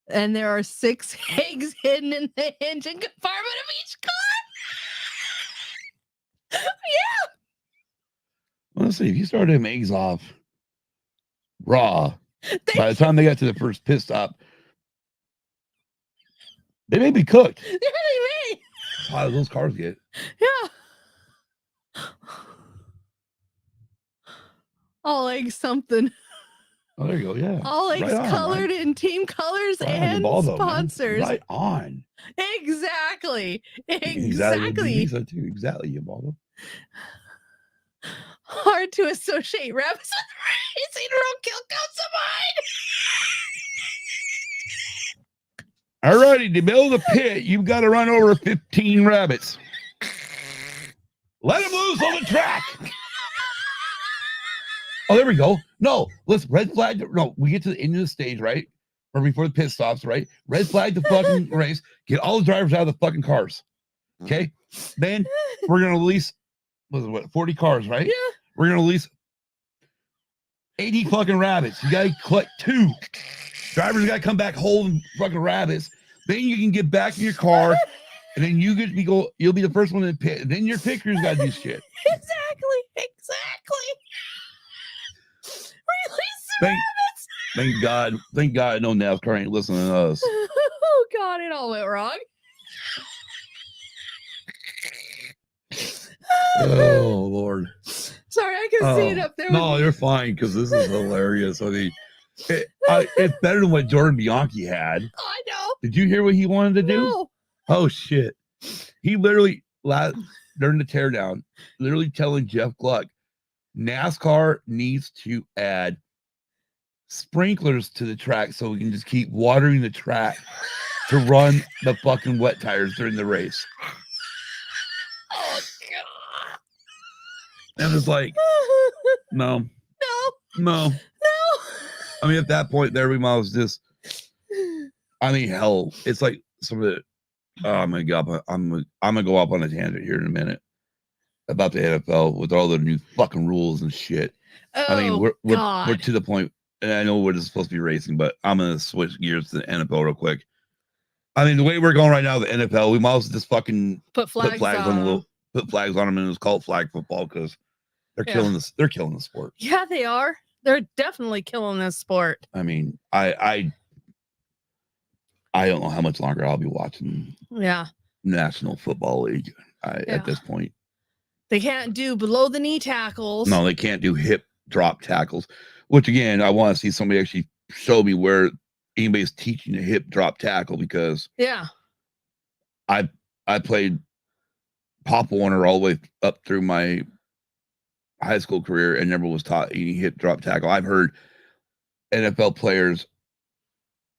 And there are 6 eggs hidden in the engine compartment of each car. Yeah. Well, let's see. If you started them eggs off raw, by the time they got to the first pit stop, they may be cooked. Yeah, they may. How do those cars get? Yeah. All eggs something. Oh, there you go. Yeah. All eggs colored in team colors and sponsors. Right on. Exactly. Exactly. Exactly, Ubaldo. Hard to associate rabbits with racing roadkill comes to mind. All righty, to build a pit, you've got to run over 15 rabbits. Let them loose on the track. Oh, there we go. No, let's red flag. No, we get to the end of the stage, right? Or before the pit stops, right? Red flag the fucking race. Get all the drivers out of the fucking cars. Okay? Then we're going to release, 40 cars, right? Yeah. We're going to release 80 fucking rabbits. You got to collect 2. Drivers got to come back holding fucking rabbits. Then you can get back in your car, and then you'll be the first one in the pit. And then your pick crew's got to do shit. Exactly. Thank God no NASCAR ain't listening to us. Oh God, it all went wrong. Oh Lord. Sorry, I can see it up there. No, you're fine because this is hilarious. I mean, it's better than what Jordan Bianchi had. Oh, I know. Did you hear what he wanted to do? No. Oh shit. He literally during the teardown, literally telling Jeff Gluck, NASCAR needs to add sprinklers to the track so we can just keep watering the track to run the fucking wet tires during the race. Oh God. And it's like, no. No. I mean, at that point, there we might just. I mean, hell, it's like some of the. Oh, I'm gonna go up on a tangent here in a minute about the NFL with all the new fucking rules and shit. I mean, we're to the point, and I know we're just supposed to be racing, but I'm gonna switch gears to the NFL real quick. I mean, the way we're going right now, the NFL, we might as well just fucking put flags on them, and it's called flag football because they're killing this. They're killing the sport. Yeah, they are. They're definitely killing this sport. I mean, I don't know how much longer I'll be watching. National Football League. At this point, they can't do below the knee tackles. No, they can't do hip drop tackles. Which again, I want to see somebody actually show me where anybody's teaching a hip drop tackle because I played Pop Warner all the way up through my high school career and never was taught any hip drop tackle. I've heard NFL players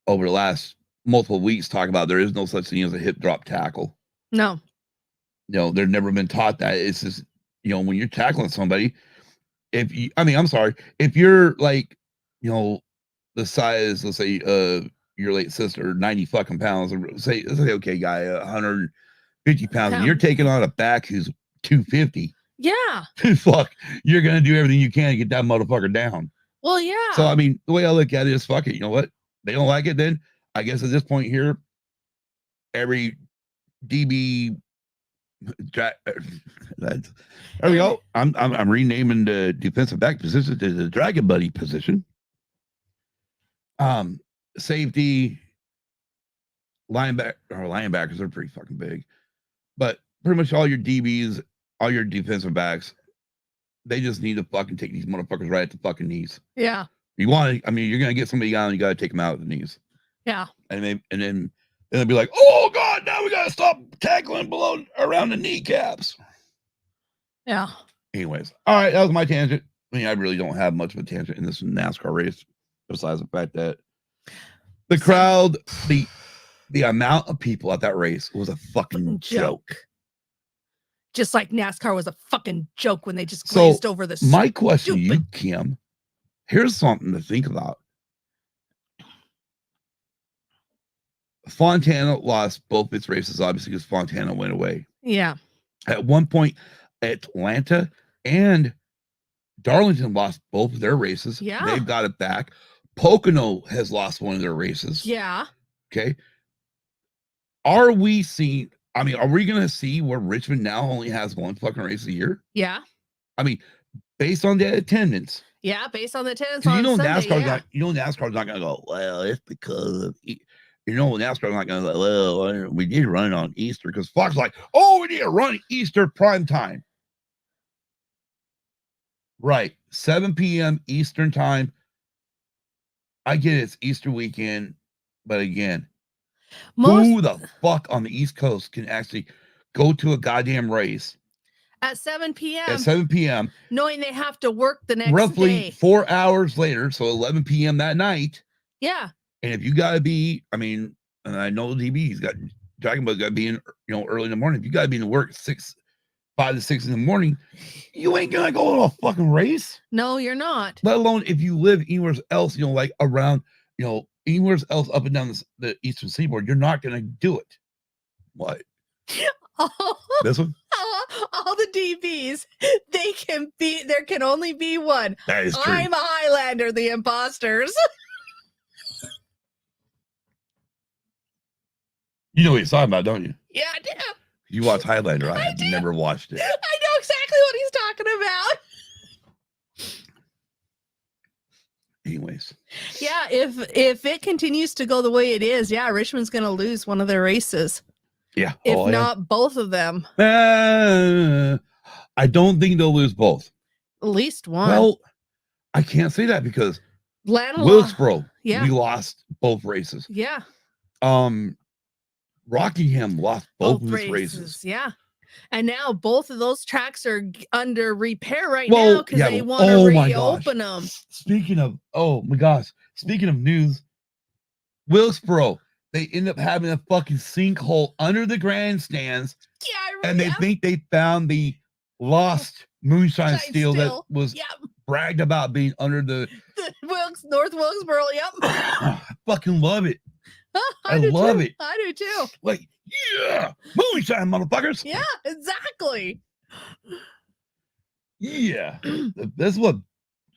over the last multiple weeks talk about there is no such thing as a hip drop tackle. No. They've never been taught that. It's just, when you're tackling somebody, if you're like, the size, let's say, your late sister, 90 fucking pounds, or say, okay, guy, 150 pounds, and you're taking on a back who's 250. Yeah. Fuck, you're going to do everything you can to get that motherfucker down. Well, yeah. So, I mean, the way I look at it is, fuck it. You know what? They don't like it, then I guess at this point here, every DB there we go. I'm renaming the defensive back position to the Dragon Buddy position. Safety, linebackers are pretty fucking big, but pretty much all your DBs, all your defensive backs, they just need to fucking take these motherfuckers right at the fucking knees. Yeah. You're gonna get somebody down, you gotta take them out at the knees. Yeah. And then they'll be like, oh God, now we gotta stop tackling around the kneecaps. Yeah. Anyways, all right, that was my tangent. I mean, I really don't have much of a tangent in this NASCAR race, besides the fact that the crowd, the amount of people at that race was a fucking joke. Just like NASCAR was a fucking joke when they just glazed over the. My question to you, Kim, here's something to think about. Fontana lost both its races, obviously, because Fontana went away. Yeah. At one point, Atlanta and Darlington lost both of their races. Yeah. They've got it back. Pocono has lost one of their races. Yeah. Okay. Are we going to see where Richmond now only has one fucking race a year? Yeah. I mean, based on the attendance. Yeah, based on the attendance. NASCAR's not going to go, well, it's because of... NASCAR's not going to say, well, we need to run it on Easter because Fox is like, oh, we need to run Easter prime time. Right. 7 p.m. Eastern time. I get it, it's Easter weekend, but again, who the fuck on the East Coast can actually go to a goddamn race at 7 p.m. At 7 p.m. knowing they have to work the next roughly day. 4 hours later, so 11 p.m. that night. Yeah. And if you gotta be, and I know DB's got Dragon Ball's gotta be in, early in the morning. If you gotta be in work 5 to 6 in the morning, you ain't gonna go to a fucking race. No, you're not. Let alone if you live anywhere else, like around, anywhere else up and down the Eastern Seaboard, you're not gonna do it. What? This one? All the DBs, there can only be one. That is true. I'm a Highlander, the imposters. You know what he's talking about, don't you? Yeah, I do. You watch Highlander. I have never watched it. I know exactly what he's talking about. Anyways. Yeah, if it continues to go the way it is, Richmond's going to lose one of their races. Yeah. If not both of them. I don't think they'll lose both. At least one. Well, I can't say that because Wilkesboro, we lost both races. Yeah. Rockingham lost both of his races. Yeah. And now both of those tracks are under repair right now Well, because yeah. they want to Oh my gosh. reopen them. Speaking of, oh my gosh. Speaking of news, Wilkesboro, they end up having a fucking sinkhole under the grandstands, Yeah, and they think they found the lost moonshine Giant steel that still. was Yep. bragged about being under the. North Wilkesboro. Yep. I fucking love it. I I do love too. it. I do too. Like, yeah, moonshine, motherfuckers. Yeah, exactly. Yeah, that's what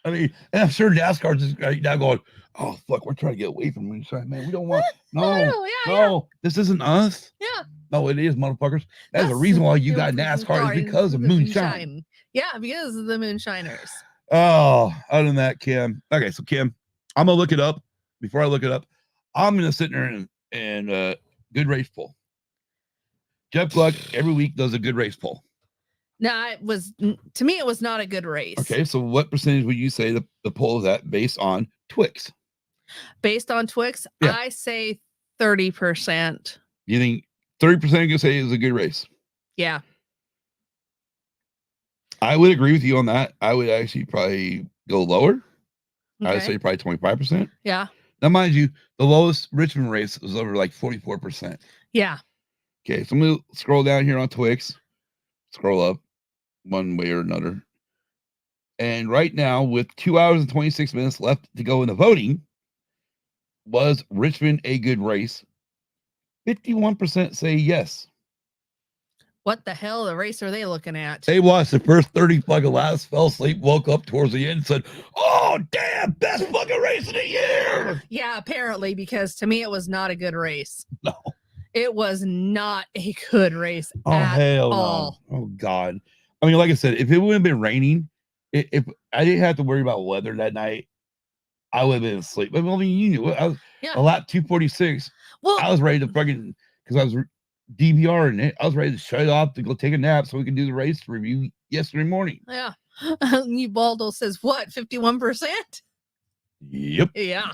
I mean. And I'm sure NASCAR just right now going, oh fuck, we're trying to get away from moonshine, man. We don't want no. This isn't us. Yeah. No, it is, motherfuckers. That's the reason why you got NASCAR is because of moonshine. Yeah, because of the moonshiners. Oh, other than that, Kim. Okay, so Kim, I'm gonna look it up. Before I look it up, I'm gonna sit there and good race poll. Jeff Gluck every week does a good race poll. No, to me, it was not a good race. Okay, so what percentage would you say the poll is at based on Twix? Based on Twix, yeah. I say 30%. You think 30% are gonna say it was a good race? Yeah. I would agree with you on that. I would actually probably go lower. Okay. I would say probably 25%. Yeah. Now, mind you, the lowest Richmond race was over like 44%. Yeah. Okay, so I'm gonna scroll down here on Twix. Scroll up one way or another. And right now, with 2 hours and 26 minutes left to go in the voting, was Richmond a good race? 51% say yes. What the hell the race are they looking at? They watched the first 30 fucking laps, fell asleep, woke up towards the end and said, oh, damn, best fucking race of the year. Yeah, apparently, because to me, it was not a good race. No. It was not a good race at hell all. No. Oh, God. I mean, like I said, if it would have been raining, if I didn't have to worry about weather that night, I would have been asleep. I mean, you knew I was a lap 246. Well, I was ready to fucking, because I was DVRing it. I was ready to shut it off to go take a nap so we could do the race review yesterday morning. Yeah. Baldo says what? 51%? Yep. Yeah.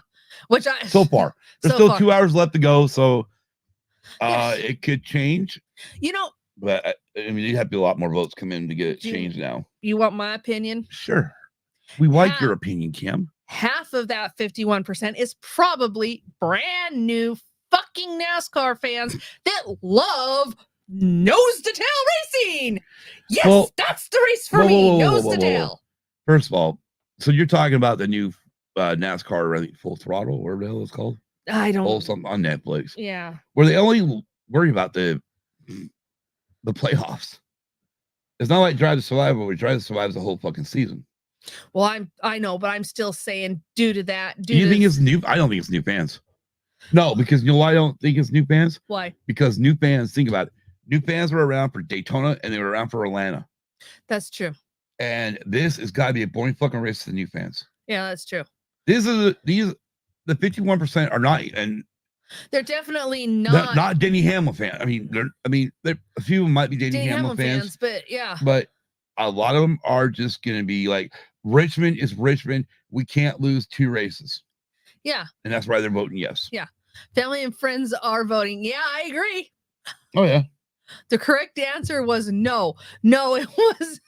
Which so far. There's still 2 hours left to go, so it could change. You know, but I mean, you have to be a lot more votes come in to get it changed now. You want my opinion? Sure. We like your opinion, Kim. Half of that 51% is probably brand new fucking NASCAR fans that love nose to tail racing. Yes, well, that's the race for me. Nose to tail. First of all, so you're talking about the new NASCAR, I think, Full Throttle, whatever the hell it's called. I don't know. Something on Netflix. Yeah. Where they only worry about the playoffs. It's not like Drive to Survive, where Drive to Survive is the whole fucking season. Well, I know, but I'm still saying due to that. Do you think it's new? I don't think it's new fans. No, because you know why I don't think it's new fans? Why? Because new fans, think about it. New fans were around for Daytona and they were around for Atlanta. That's true. And this has got to be a boring fucking race to the new fans. Yeah, that's true. The 51% are not, and they're definitely not Denny Hamlin fan. I mean, a few of them might be Denny Hamlin fans, but yeah. But a lot of them are just going to be like, Richmond is Richmond. We can't lose 2 races. Yeah. And that's why they're voting yes. Yeah. Family and friends are voting. Yeah, I agree. Oh, yeah. The correct answer was no. No, it was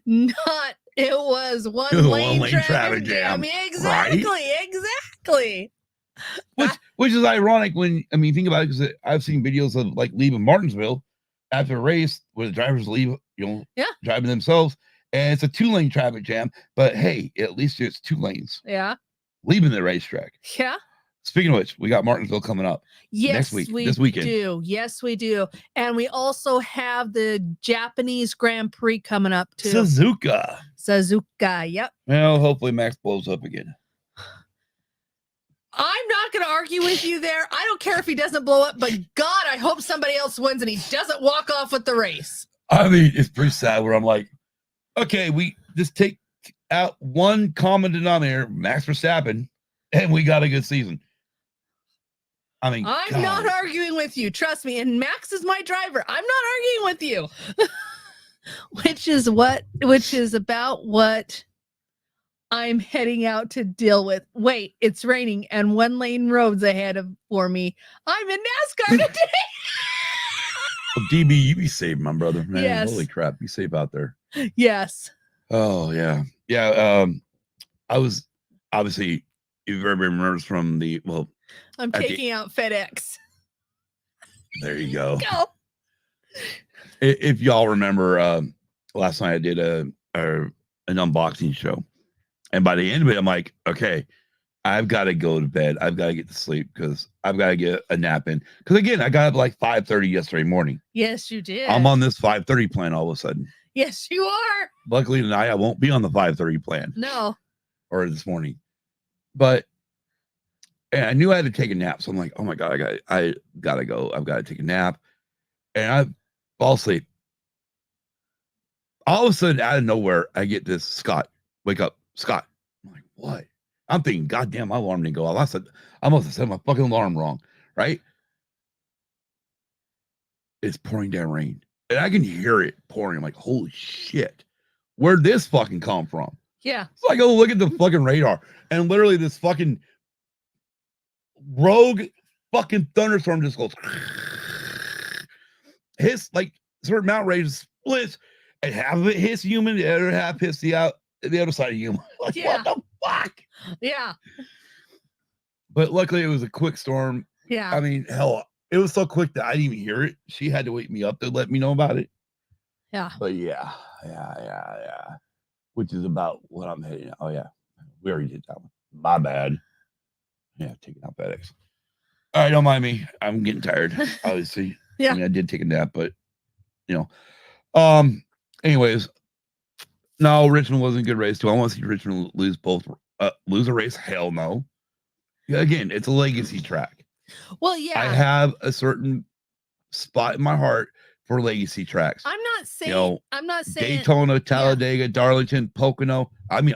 not. It was one lane traffic jam. Exactly. Right? Exactly. Which is ironic when, I mean, think about it, because I've seen videos of like leaving Martinsville after a race where the drivers leave, driving themselves, and it's a 2-lane traffic jam. But hey, at least it's 2 lanes. Yeah. Leaving the racetrack. Yeah. Speaking of which, we got Martinsville coming up. Yes, next week. We this weekend. do. Yes, we do. And we also have the Japanese Grand Prix coming up too. Suzuka. Yep. Well, hopefully Max blows up again. I'm not going to argue with you there. I don't care if he doesn't blow up, but God, I hope somebody else wins and he doesn't walk off with the race. I mean, it's pretty sad where I'm like, okay, we just take out one common denominator, Max Verstappen, and we got a good season. I mean, I'm not arguing with you. Trust me. And Max is my driver. I'm not arguing with you. which is about what I'm heading out to deal with. Wait, it's raining and 1-lane roads ahead for me. I'm in NASCAR today. Well, DB, you be safe, my brother, man. Yes. Holy crap. Be safe out there. Yes. Oh, yeah. Yeah. I was obviously, if everybody remembers from the, well, I'm taking out FedEx. There you go. Go. If y'all remember, last night I did an unboxing show. And by the end of it, I'm like, okay, I've got to go to bed. I've got to get to sleep because I've got to get a nap in. Because again, I got up like 5:30 yesterday morning. Yes, you did. I'm on this 5:30 plan all of a sudden. Yes, you are. Luckily tonight, I won't be on the 5:30 plan. No. Or this morning. But and I knew I had to take a nap. So I'm like, oh my God, I gotta go. I've got to take a nap. And I fall asleep. All of a sudden, out of nowhere, I get this, Scott, wake up, Scott. I'm like, what? I'm thinking, goddamn, my alarm didn't go off. I must have set my fucking alarm wrong, right? It's pouring down rain. And I can hear it pouring. I'm like, holy shit. Where'd this fucking come from? Yeah. So I go look at the fucking radar. And literally this fucking rogue fucking thunderstorm just goes. Hits like certain mountain ranges splits. And half of it hits human, the other half hits the other side of human. Like, what the fuck? Yeah. But luckily, it was a quick storm. Yeah. I mean, hell, it was so quick that I didn't even hear it. She had to wake me up to let me know about it. Yeah. But yeah. Which is about what I'm heading. Oh, yeah. We already did that one. My bad. Yeah, taking out FedEx. All right, don't mind me. I'm getting tired, obviously. Yeah. I mean, I did take a nap, but, anyways, no, Richmond wasn't a good race too. I want to see Richmond lose a race. Hell no. Again, it's a legacy track. Well, yeah. I have a certain spot in my heart for legacy tracks. I'm not saying Daytona, Talladega, Darlington, Pocono. I mean,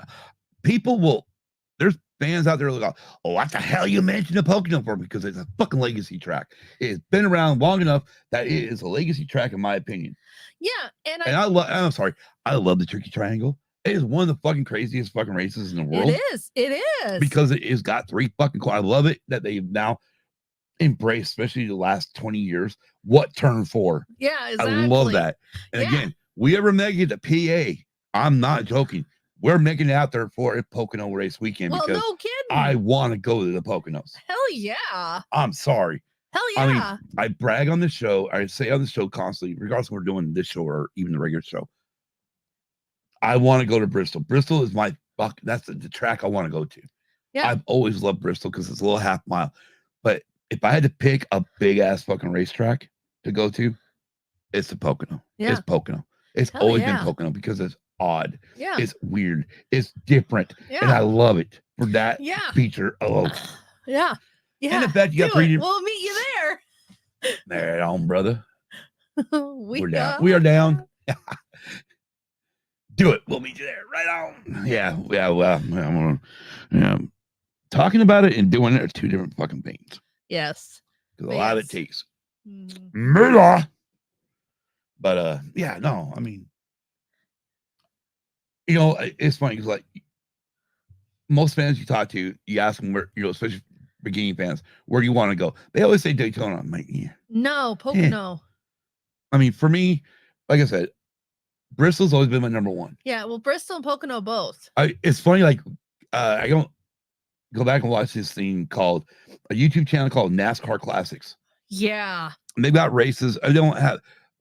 there's fans out there like, oh, what the hell you mentioned the Pocono for? Because it's a fucking legacy track. It's been around long enough that it is a legacy track, in my opinion. Yeah, and I love the Turkey Triangle. It is one of the fucking craziest fucking races in the world. It is. Because it has got 3 fucking I love it that they've now embraced, especially the last 20 years, what turn 4. Yeah, exactly. I love that. And again, we ever make it to PA, I'm not joking. We're making it out there for a Pocono race weekend because no kidding. I want to go to the Poconos. Hell yeah. I'm sorry. Hell yeah. I mean, I brag on the show. I say on the show constantly, regardless if we're doing this show or even the regular show. I want to go to Bristol. Bristol is that's the track I want to go to. Yeah. I've always loved Bristol because it's a little half mile. But if I had to pick a big ass fucking racetrack to go to, it's the Pocono. Yeah. It's Pocono. It's always been Pocono because it's odd. Yeah. It's weird. It's different. Yeah. And I love it for that feature alone. Yeah. Yeah. And the fact you got 3 We'll meet you there. Right on, brother. We're down. We are down. Do it. We'll meet you there. Right on. Yeah. Well, talking about it and doing it are 2 different fucking things. Yes. Because a lot of it takes murder. But no, I mean, it's funny because like most fans you talk to, you ask them where, especially beginning fans, where do you want to go? They always say Daytona. I'm like, no, Pocono. I mean, for me, like I said, Bristol's always been my number 1. Yeah, well, Bristol and Pocono both. It's funny, like I don't go back and watch this thing called a YouTube channel called NASCAR Classics. Yeah. And they've got races.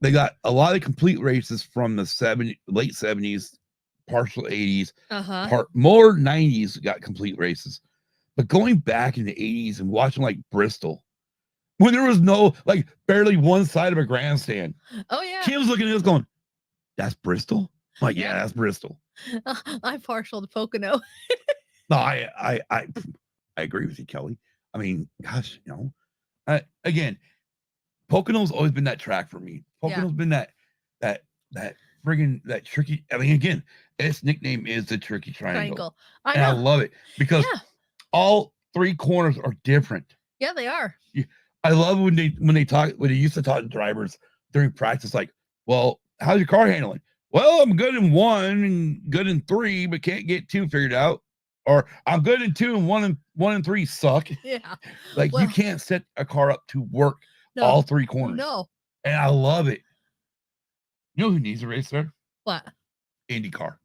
They got a lot of complete races from the late 70s, partial 80s, more 90s got complete races. But going back in the 80s and watching like Bristol, when there was like barely one side of a grandstand. Oh, yeah. Kim's looking at us going, that's Bristol? I'm like, yeah, that's Bristol. I'm partial to Pocono. No, I agree with you, Kelly. I mean, gosh, again, Pocono's always been that track for me. Pocono's been that friggin' that tricky. I mean, again, its nickname is the Tricky Triangle. I love it because all 3 corners are different. Yeah, they are. I love when they used to talk to drivers during practice, like, well, how's your car handling? Well, I'm good in 1 and good in 3, but can't get 2 figured out. Or I'm good in 2 and 1 and 3 suck. Yeah. Like you can't set a car up to work all 3 corners. No. And I love it. You know who needs a race there? What? IndyCar.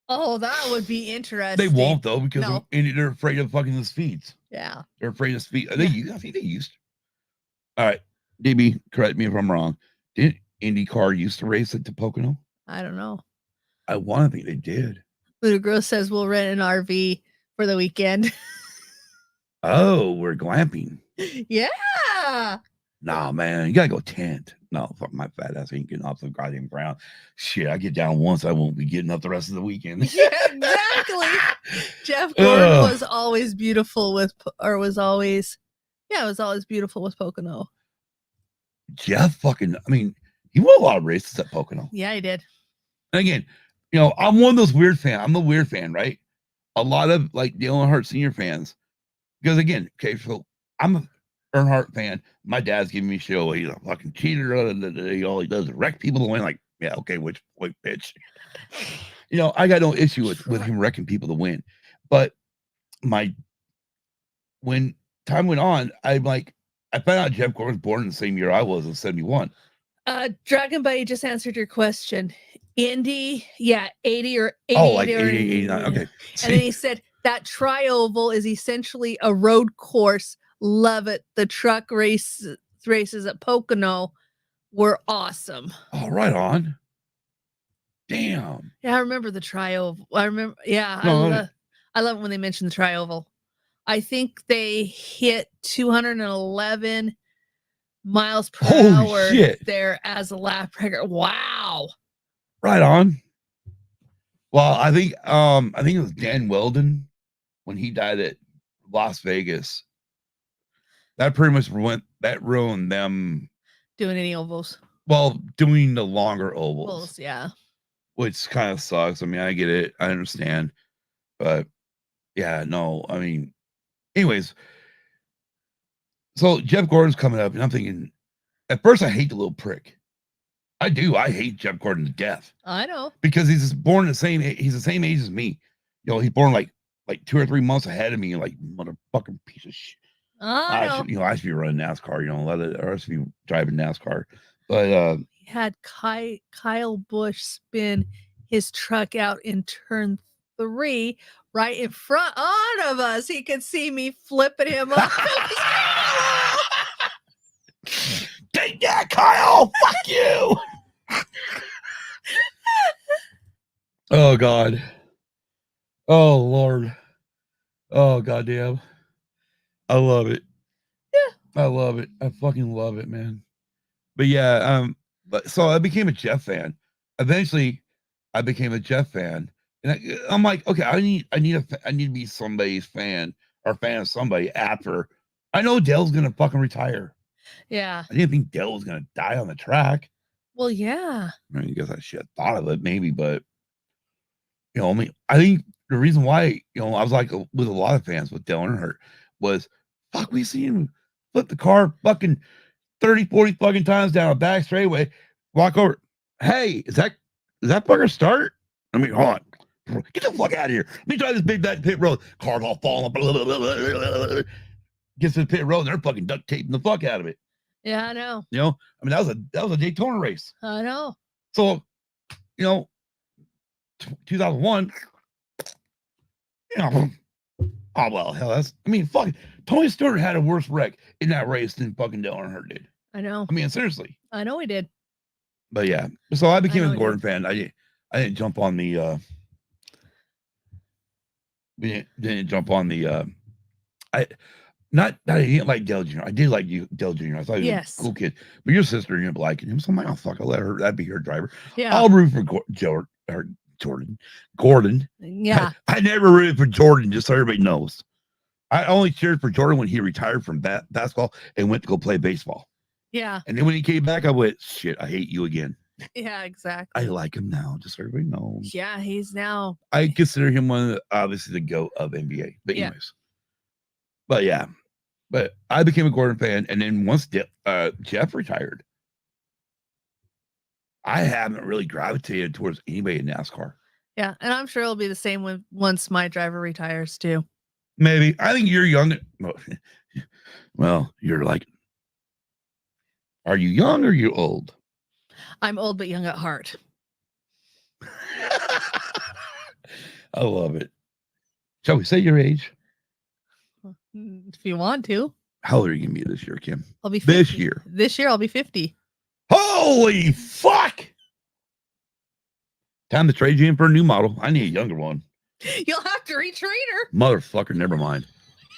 Oh, that would be interesting. They won't though because No. they're afraid of fucking the speeds. Yeah. They're afraid of speed. Yeah. I think they used. All right, DB, correct me if I'm wrong. Did IndyCar used to race at the Pocono? I don't know. I want to think they did. Little girl says we'll rent an RV for the weekend. Oh, we're glamping. Yeah. Nah, man, you gotta go tent. No, fuck my fat ass ain't getting off the goddamn ground. Shit, I get down once, I won't be getting up the rest of the weekend. Yeah, exactly. Jeff Gordon was always beautiful with, or was always, yeah, it was always beautiful with Pocono. Jeff fucking, I mean, he won a lot of races at Pocono. Yeah, he did. And again, you know, I'm one of those weird fans. I'm a weird fan, right? A lot of like Dale Earnhardt Sr. fans. Because again, okay, so I'm a Earnhardt fan. My dad's giving me shit. Oh, he's a fucking cheater. All he does is wreck people to win. Like, yeah, okay, which bitch. You know, I got no issue with him wrecking people to win. But when time went on, I found out Jeff Gordon was born in the same year I was in 71. Dragon Buddy just answered your question. Indy, yeah, 80 or 88. Oh, like 88, 89. Okay. And then he said that tri-oval is essentially a road course. Love it. The truck races at Pocono were awesome. Oh, right on. Damn. Yeah, I remember the tri-oval. I remember. Yeah, no, I love it when they mention the tri-oval. I think they hit 211 miles per hour there as a lap record. Wow. Right on. Well, I think it was Dan Weldon when he died at Las Vegas. That pretty much ruined them doing any ovals. Well, doing the longer ovals. Yeah. Which kind of sucks. I mean, I get it. I understand. But yeah, no, I mean, anyways. So Jeff Gordon's coming up, and I'm thinking, at first I hate the little prick. I do. I hate Jeff Gordon to death. I know. Because he's born the same age as me. You know, he's born like 2 or 3 months ahead of me, like motherfucking piece of shit. I should be running NASCAR, or I should be driving NASCAR. But he had Kyle Busch spin his truck out in turn 3 right in front of us. He could see me flipping him up. Take that, Kyle! Fuck you! Oh God. Oh Lord. Oh goddamn. I love it. Yeah. I love it. I fucking love it, man. But yeah, but so I became a Jeff fan. Eventually, I became a Jeff fan, and I'm like, okay, I need to be somebody's fan or fan of somebody after. I know Dale's gonna fucking retire. Yeah. I didn't think Dale was gonna die on the track. Well, yeah. I mean, I guess I should have thought of it maybe, but you know, I mean, I think the reason why, I was like with a lot of fans with Dale Earnhardt was, fuck, we seen him flip the car fucking 30, 40 fucking times down a back straightaway, walk over. Hey, is that fucker start? I mean, hold on. Get the fuck out of here. Let me drive this big back pit road. Car's all falling. Gets to the pit road and they're fucking duct taping the fuck out of it. Yeah, I know. I mean, that was a Daytona race. I know. So, 2001, oh well, hell, fuck it. Tony Stewart had a worse wreck in that race than fucking Dale Earnhardt did. I know. I mean, seriously. I know he did. But yeah, so I became a Gordon fan. I didn't jump on the. Didn't jump on the. Not that I didn't like Dale Jr. I did like Dale Jr. I thought he was a cool kid. But your sister ended up liking him, so I'm like, oh fuck, I'll let her. That'd be her driver. Yeah. I'll root for Gordon. Yeah. I never rooted for Jordan, just so everybody knows. I only cheered for Jordan when he retired from basketball and went to go play baseball. Yeah. And then when he came back, I went, shit, I hate you again. Yeah, exactly. I like him now, just so everybody knows. Yeah, he's now. I consider him one of obviously the GOAT of NBA. But anyways. But yeah. But I became a Gordon fan, and then once Jeff retired, I haven't really gravitated towards anybody in NASCAR. Yeah, and I'm sure it'll be the same once my driver retires too. Maybe. I think you're young. Well, you're like Are you young or are you old? I'm old but young at heart. I love it. Shall we say your age? If you want to. How old are you going to be this year, Kim? I'll be 50. This year. This year I'll be 50. Holy fuck! Time to trade you in for a new model. I need a younger one. You'll have to retrain her. Motherfucker, never mind.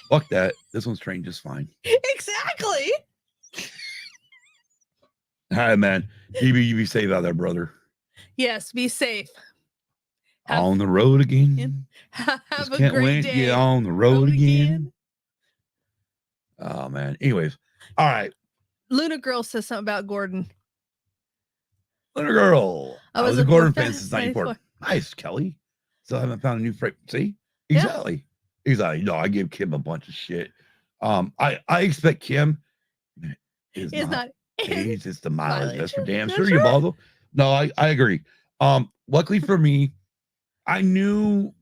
Fuck that. This one's trained just fine. Exactly. All right, man. You be safe out there, brother. Yes, be safe. On the road again. Have Just a can't great wait day. to get on the road again. Oh, man. Anyways. All right. Luna Girl says something about Gordon. Luna Girl. I was a Gordon fan since 94. 94. Nice, Kelly. Still haven't found a new friend. See? Exactly. Yeah. Exactly. No, I give Kim a bunch of shit. I expect Kim is not age, it's the mileage. That's for damn sure, you boggle. No, I agree. Luckily for me, I knew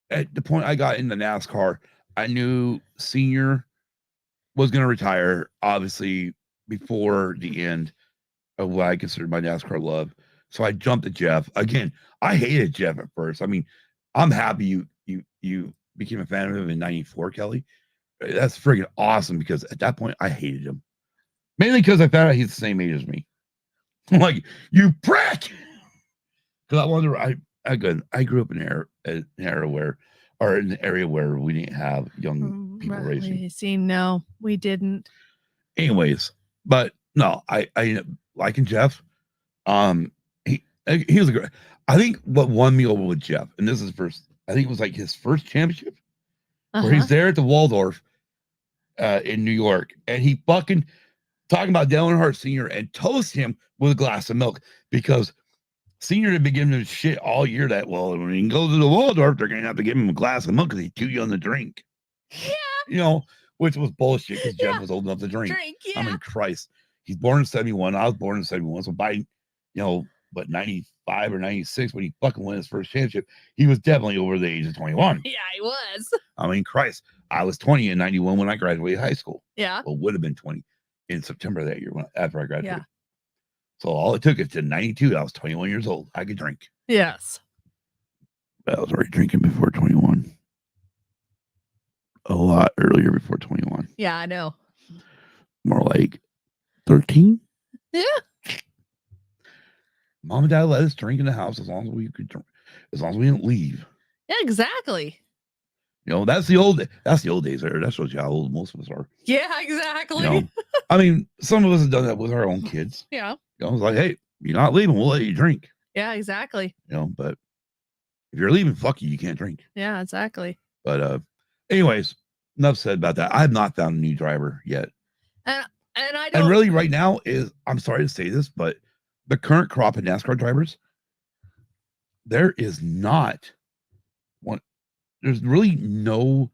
at the point I got into NASCAR, I knew Senior was going to retire, obviously, before the end of what I considered my NASCAR love. So I jumped at Jeff. Again, I hated Jeff at first. I mean, I'm happy you became a fan of him in 94, Kelly. That's friggin' awesome because at that point I hated him. Mainly because I found out he's the same age as me. I'm like, you prick! Because I wonder, I grew up in an area where we didn't have young people racing. No, we didn't. Anyways, but no, I liking Jeff. He was a great. I think what won me over with Jeff, and this is first. I think it was like his first championship, where he's there at the Waldorf in New York, and he fucking talking about Dale Earnhardt Sr. and toast him with a glass of milk because Senior had been giving him shit all year that, well, when he goes to the Waldorf, they're going to have to give him a glass of milk because he's too young to drink. Yeah. You know, which was bullshit because Jeff was old enough to drink. Yeah. I mean, Christ. He's born in 71. I was born in 71. So by, 95 or 96, when he fucking won his first championship, he was definitely over the age of 21. Yeah, he was. I mean, Christ. I was 20 in 91 when I graduated high school. Yeah. Well, would have been 20 in September that year after I graduated. Yeah. So all it took is to 92. I was 21 years old. I could drink. Yes. But I was already drinking before 21. A lot earlier before 21. Yeah, I know. More like 13. Yeah. Mom and Dad let us drink in the house as long as we could drink, as long as we didn't leave. Yeah, exactly. That's the old days there. That shows you how old most of us are. Yeah, exactly. I mean, some of us have done that with our own kids. Yeah. It's like, hey, you're not leaving, we'll let you drink. Yeah, exactly. But if you're leaving, fuck you, you can't drink. Yeah, exactly. But anyways, enough said about that. I have not found a new driver yet. And I don't. And really, right now I'm sorry to say this, but the current crop of NASCAR drivers, there is not one. There's really no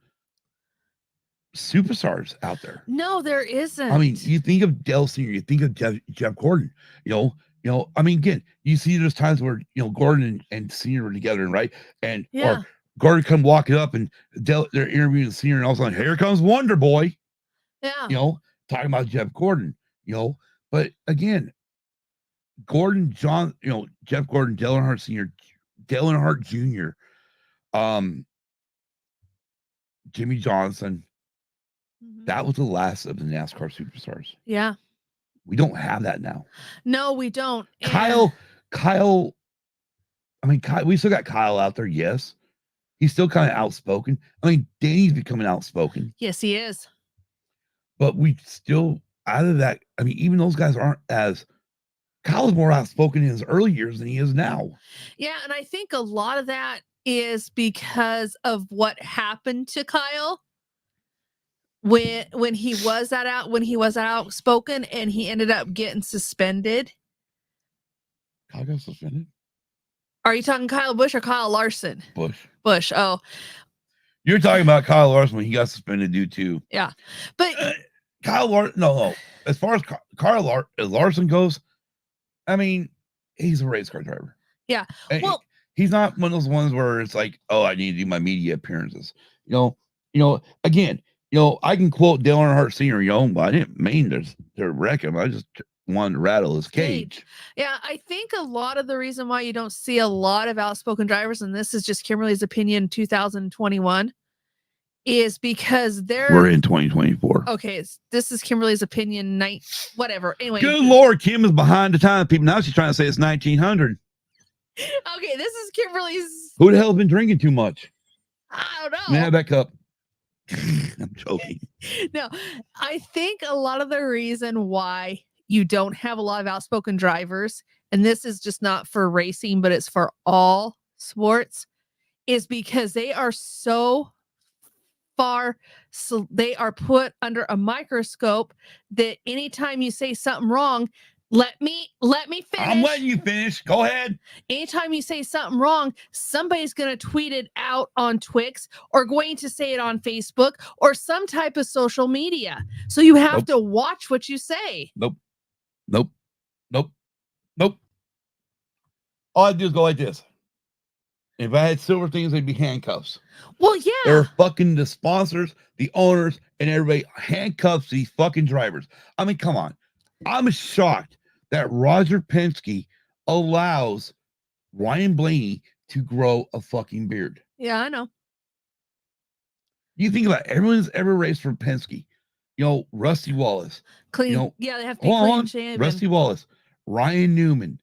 superstars out there. No, there isn't. I mean, you think of Dale Sr., you think of Jeff Gordon. I mean, again, you see there's times where Gordon and Sr. were together, right? And or Gordon come walking up and they're interviewing the Sr. and all of a sudden, here comes Wonder Boy. Yeah. Talking about Jeff Gordon. But again, Jeff Gordon, Dale Earnhardt Sr., Dale Earnhardt Jr., Jimmy Johnson. That was the last of the NASCAR superstars. Yeah. We don't have that now. No, we don't. Kyle, I mean, we still got Kyle out there, yes. He's still kind of outspoken. I mean, Danny's becoming outspoken. Yes, he is. But we still, out of that, I mean, even those guys aren't as, Kyle's more outspoken in his early years than he is now. Yeah, and I think a lot of that is because of what happened to Kyle. When he was outspoken and he ended up getting suspended. Kyle got suspended? Are you talking Kyle Busch or Kyle Larson? Busch. Oh. You're talking about Kyle Larson when he got suspended due to. Yeah. But Kyle Larson, no. As far as Kyle Larson goes, I mean, he's a race car driver. Yeah. Well, he's not one of those ones where it's like, oh, I need to do my media appearances. Again, I can quote Dale Earnhardt Sr., but I didn't mean to wreck him. I just wanted to rattle his cage. Yeah, I think a lot of the reason why you don't see a lot of outspoken drivers, and this is just Kimberly's opinion, 2021, is because we're in 2024. Okay, this is Kimberly's opinion. Whatever. Anyway, good Lord, Kim is behind the time. People now she's trying to say it's 1900. Okay, this is Kimberly's. Who the hell been drinking too much? I don't know. Let me have that cup. I'm joking. No, I think a lot of the reason why you don't have a lot of outspoken drivers, and this is just not for racing, but it's for all sports, is because they are so they are put under a microscope that anytime you say something wrong, let me finish. I'm letting you finish. Go ahead. Anytime you say something wrong, somebody's going to tweet it out on Twix or going to say it on Facebook or some type of social media. So you have to watch what you say. Nope. All I do is go like this. If I had silver things, they'd be handcuffs. Well, yeah. They're fucking the sponsors, the owners, and everybody handcuffs these fucking drivers. I mean, come on. I'm shocked that Roger Penske allows Ryan Blaney to grow a fucking beard. Yeah, I know. You think about it, everyone's ever raced for Penske. Rusty Wallace. Clean. Yeah, they have to be clean shaven. Rusty Wallace, Ryan Newman,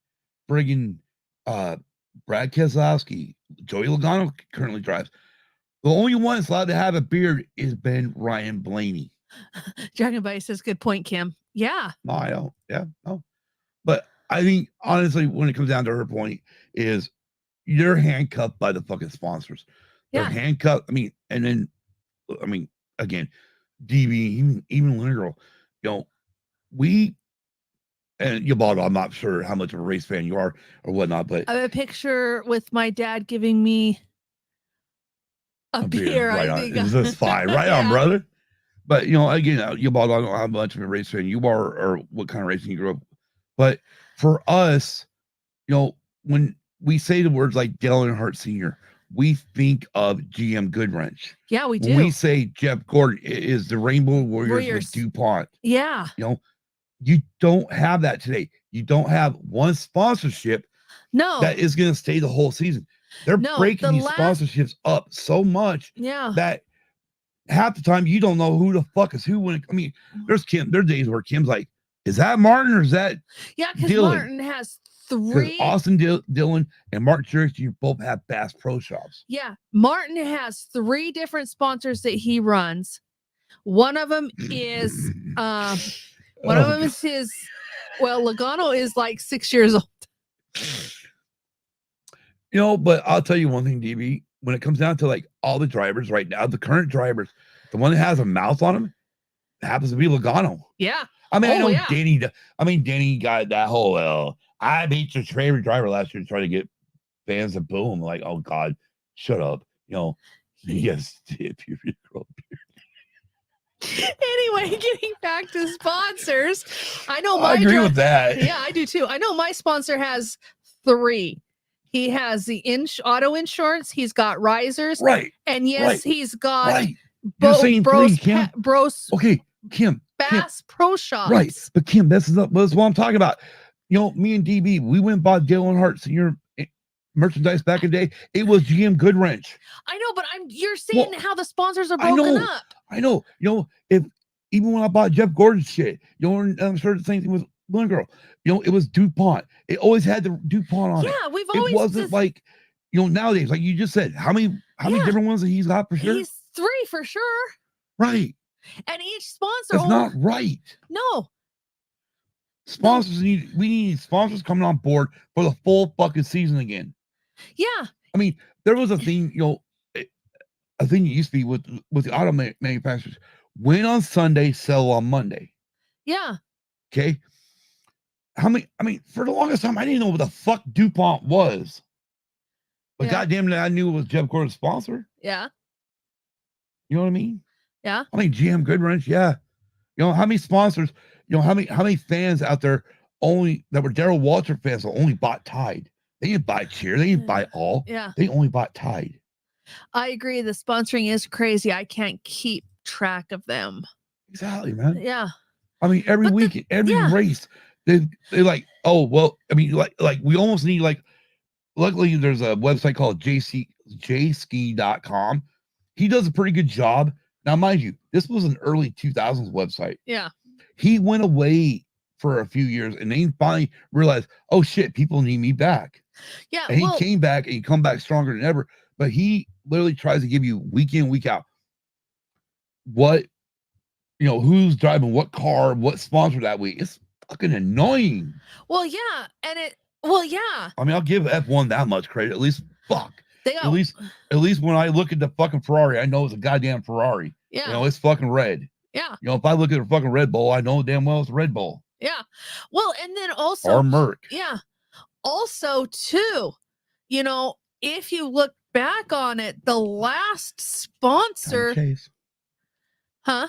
friggin' Brad Keselowski, Joey Logano currently drives. The only one that's allowed to have a beard is Ben Ryan Blaney. Dragon Bite says, good point, Kim. Yeah. No, I don't. Yeah, no. But I think, honestly, when it comes down to her point, is you're handcuffed by the fucking sponsors. They're handcuffed. Again, DB, even Winter Girl, and Yabaldo, I'm not sure how much of a race fan you are or whatnot, but I have a picture with my dad giving me a beer. Right on. Is this fine? Right on, brother. But again, Yabaldo, I don't know how much of a race fan you are or what kind of racing you grew up. But for us, when we say the words like Dale Earnhardt Sr., we think of GM Goodwrench. Yeah, we do. When we say Jeff Gordon is the Rainbow Warriors with DuPont. Yeah. You don't have that today. You don't have one sponsorship that is going to stay the whole season. They're breaking these sponsorships up so much that half the time you don't know who the fuck is who. There's days where Kim's like, is that Martin or is that because Martin has 3. Austin Dillon and Martin Truex, you both have Bass Pro Shops. Yeah. Martin has 3 different sponsors that he runs. One of them is his. Well, Logano is like 6 years old. But I'll tell you one thing, DB. When it comes down to like all the drivers right now, the current drivers, the one that has a mouth on him happens to be Logano. Yeah. I know Danny. Danny got that whole. I beat your favorite driver last year to try to get fans to boo him. Like, oh God, shut up. Yes, if you grow up. Anyway, getting back to sponsors, I know I agree with that. Yeah, I do too. I know my sponsor has 3. He has the auto insurance. He's got risers. Right. And yes, he's got Bros. Okay, Kim. Bass Pro Shops. Right. But Kim, that's what I'm talking about. Me and DB, we went and bought Dale Earnhardt Sr. merchandise back in the day. It was GM Goodwrench. I know, but you're seeing how the sponsors are broken up. I know. If even when I bought Jeff Gordon's shit, I'm sure the same thing with One Girl. It was DuPont. It always had the DuPont on it. Yeah, we've always. It wasn't like, nowadays, like you just said, how many different ones that he's got for sure? He's 3 for sure. Right. And each sponsor. It's not right. No. Sponsors we need sponsors coming on board for the full fucking season again. Yeah. There was a thing, a thing that used to be with the auto manufacturers. Win on Sunday, sell on Monday. Yeah. Okay. For the longest time, I didn't know what the fuck DuPont was. But goddamn it, I knew it was Jeff Gordon's sponsor. Yeah. You know what I mean? Yeah. GM Goodwrench, yeah. How many sponsors, how many fans out there that were Darrell Walter fans that only bought Tide? They didn't buy Cheer. They didn't buy All. Yeah. They only bought Tide. I agree. The sponsoring is crazy. I can't keep track of them. Exactly, man. Yeah. I mean, every But week, every yeah. race, they like, oh well. I mean, like we almost need like. Luckily, there's a website called jski.com. He does a pretty good job. Now, mind you, this was an early 2000s website. Yeah. He went away for a few years, and then he finally realized, oh shit, people need me back. Yeah. And he came back, and he come back stronger than ever. But he literally tries to give you week in, week out what, who's driving what car, what sponsor that week. It's fucking annoying. Well, yeah, and yeah. I mean, I'll give F1 that much credit. At least, At least when I look at the fucking Ferrari, I know it's a goddamn Ferrari. Yeah. It's fucking red. Yeah. If I look at a fucking Red Bull, I know damn well it's a Red Bull. Yeah. Well, and then also or Merc. Yeah. Also, too, if you look back on it, the last sponsor. Chase. Huh?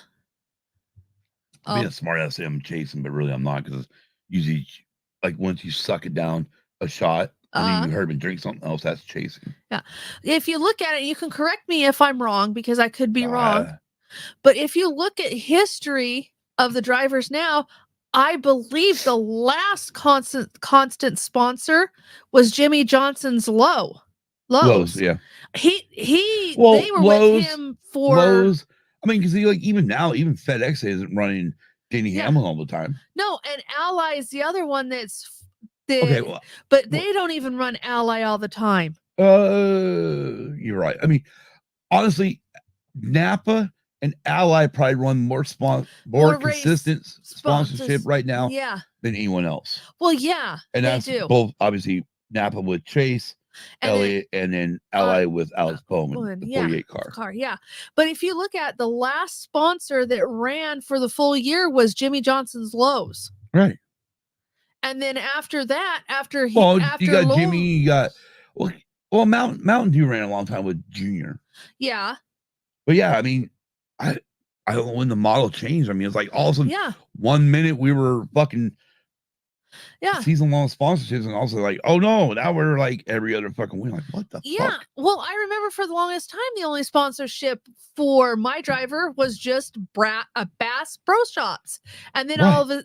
Being a smart ass, I'm chasing, but really I'm not, because usually, like, once you suck it down a shot, and then you heard me drink something else, that's chasing. Yeah. If you look at it, you can correct me if I'm wrong, because I could be wrong. But if you look at history of the drivers now, I believe the last constant sponsor was Jimmy Johnson's Lowe's. Yeah. They were with him for Lowe's. I mean, because even now, even FedEx isn't running Denny Hamlin all the time. No, and Ally is the other one that's but they don't even run Ally all the time. You're right. I mean, honestly, Napa and Ally probably run more consistent sponsorship right now than anyone else. Well, yeah, and that's both obviously Napa with Chase, Elliott, and then Ally with Alex Bowman, the 48 car. Yeah. But if you look at the last sponsor that ran for the full year was Jimmy Johnson's Lowe's. Right. And then after that, you got Lowe's, Jimmy, you got Mountain Dew ran a long time with Junior. Yeah. But yeah, I mean, I don't know when the model changed. I mean, it's like all of a sudden, 1 minute we were fucking season-long sponsorships, and also like, oh no, now we're like every other fucking week. Like, what the fuck? Well, I remember for the longest time, the only sponsorship for my driver was just Bass Pro Shops, and then all of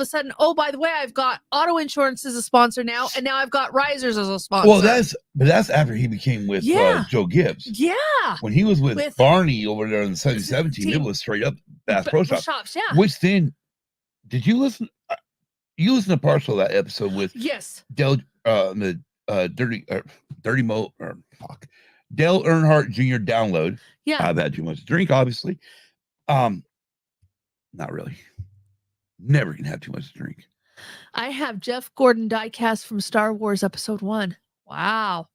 a sudden, oh, by the way, I've got auto insurance as a sponsor now, and now I've got Risers as a sponsor. Well, that's after he became with Joe Gibbs. Yeah, when he was with Barney over there in the 17, it was straight up Bass Pro Shops. Yeah, which then, did you listen? You listen to partial of that episode with Dale Earnhardt Jr. download. Yeah, I've had too much to drink, obviously. Not really. Never can have too much to drink. I have Jeff Gordon diecast from Star Wars Episode 1. Wow.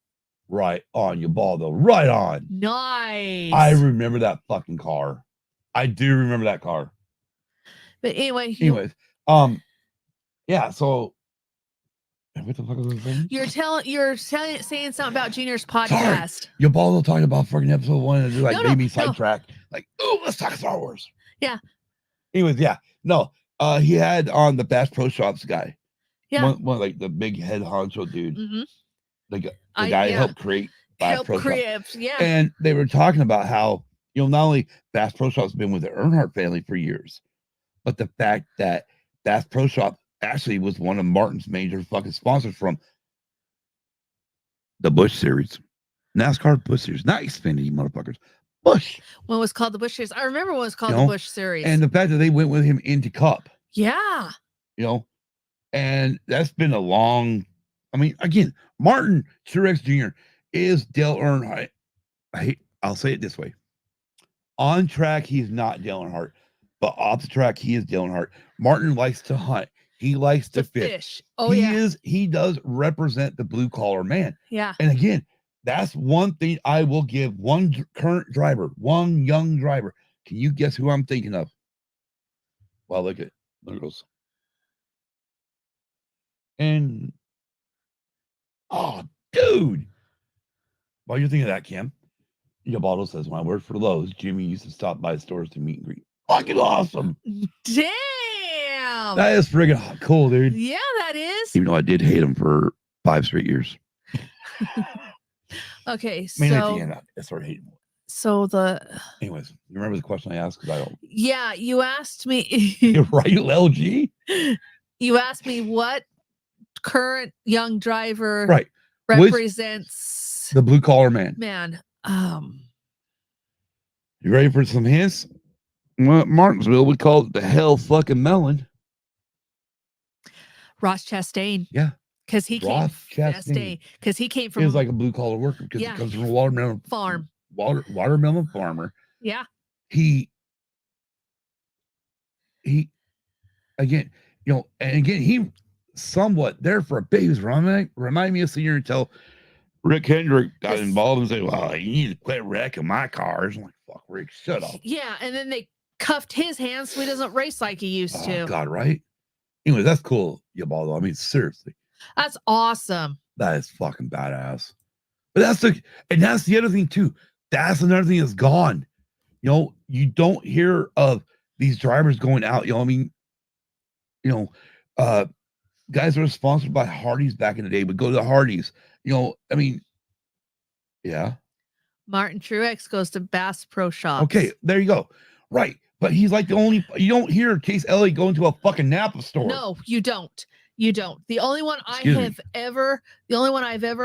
Right on, you ball though. Right on. Nice. I remember that fucking car. I do remember that car. But anyways, yeah, so what the fuck was I saying? You're saying something about Junior's podcast. Sorry. Your ball talking about fucking episode 1 and just made me sidetrack. Like, oh, let's talk Star Wars. Yeah. Anyways, he had on the Bass Pro Shops guy. Yeah. One like the big head honcho dude. Mm-hmm. The guy who helped create Bass Pro Shops. Yeah. And they were talking about how, not only Bass Pro Shops been with the Earnhardt family for years, but the fact that Bass Pro Shop actually was one of Martin's major fucking sponsors from the Busch Series. NASCAR Busch Series. Not Xfinity, motherfuckers. Busch. When it was called the Busch Series. I remember when it was called the Busch Series. And the fact that they went with him into Cup. Yeah. And that's been a long, again, Martin Truex Jr. is Dale Earnhardt. I'll say it this way. On track, he's not Dale Earnhardt. But off the track, he is Dale Earnhardt. Martin likes to hunt. He likes to fish. Oh, he does represent the blue collar man. Yeah. And again, that's one thing I will give one current driver, one young driver. Can you guess who I'm thinking of? Well, look at Lugos. And dude. While you're thinking of that, Cam, Yabaldo says, when I worked for Lowe's, Jimmy used to stop by stores to meet and greet. Fucking awesome. Damn. That is friggin' cool, dude. Yeah, that is. Even though I did hate him for 5 straight years. Okay, at the end, I started hating him. So Anyways, you remember the question I asked? Because I don't. Yeah, you asked me. Right, LG. You asked me what current young driver Right. represents the blue collar man. You ready for some hints? Well, Martinsville, we call it the hell fucking melon. Ross Chastain. Yeah. Because he came from. He was like a blue collar worker because he comes from a watermelon farm. Watermelon farmer. Yeah. He again, he somewhat there for a bit. He was remind me of senior until Rick Hendrick got involved and said, "Well, you need to quit wrecking my cars." I'm like, "Fuck, Rick, shut up." Yeah, and then they cuffed his hands so he doesn't race like he used to. God, right? Anyway, that's cool, Yabaldo. I mean, seriously, that's awesome. That is fucking badass. But that's the other thing too. That's another thing that's gone. You don't hear of these drivers going out. I mean, guys that were sponsored by Hardee's back in the day would go to the Hardee's. I mean, yeah. Martin Truex goes to Bass Pro Shops. Okay, there you go. Right. But he's like the only, you don't hear Chase Elliott going to a fucking Napa store. No, you don't. You don't. The only one I've ever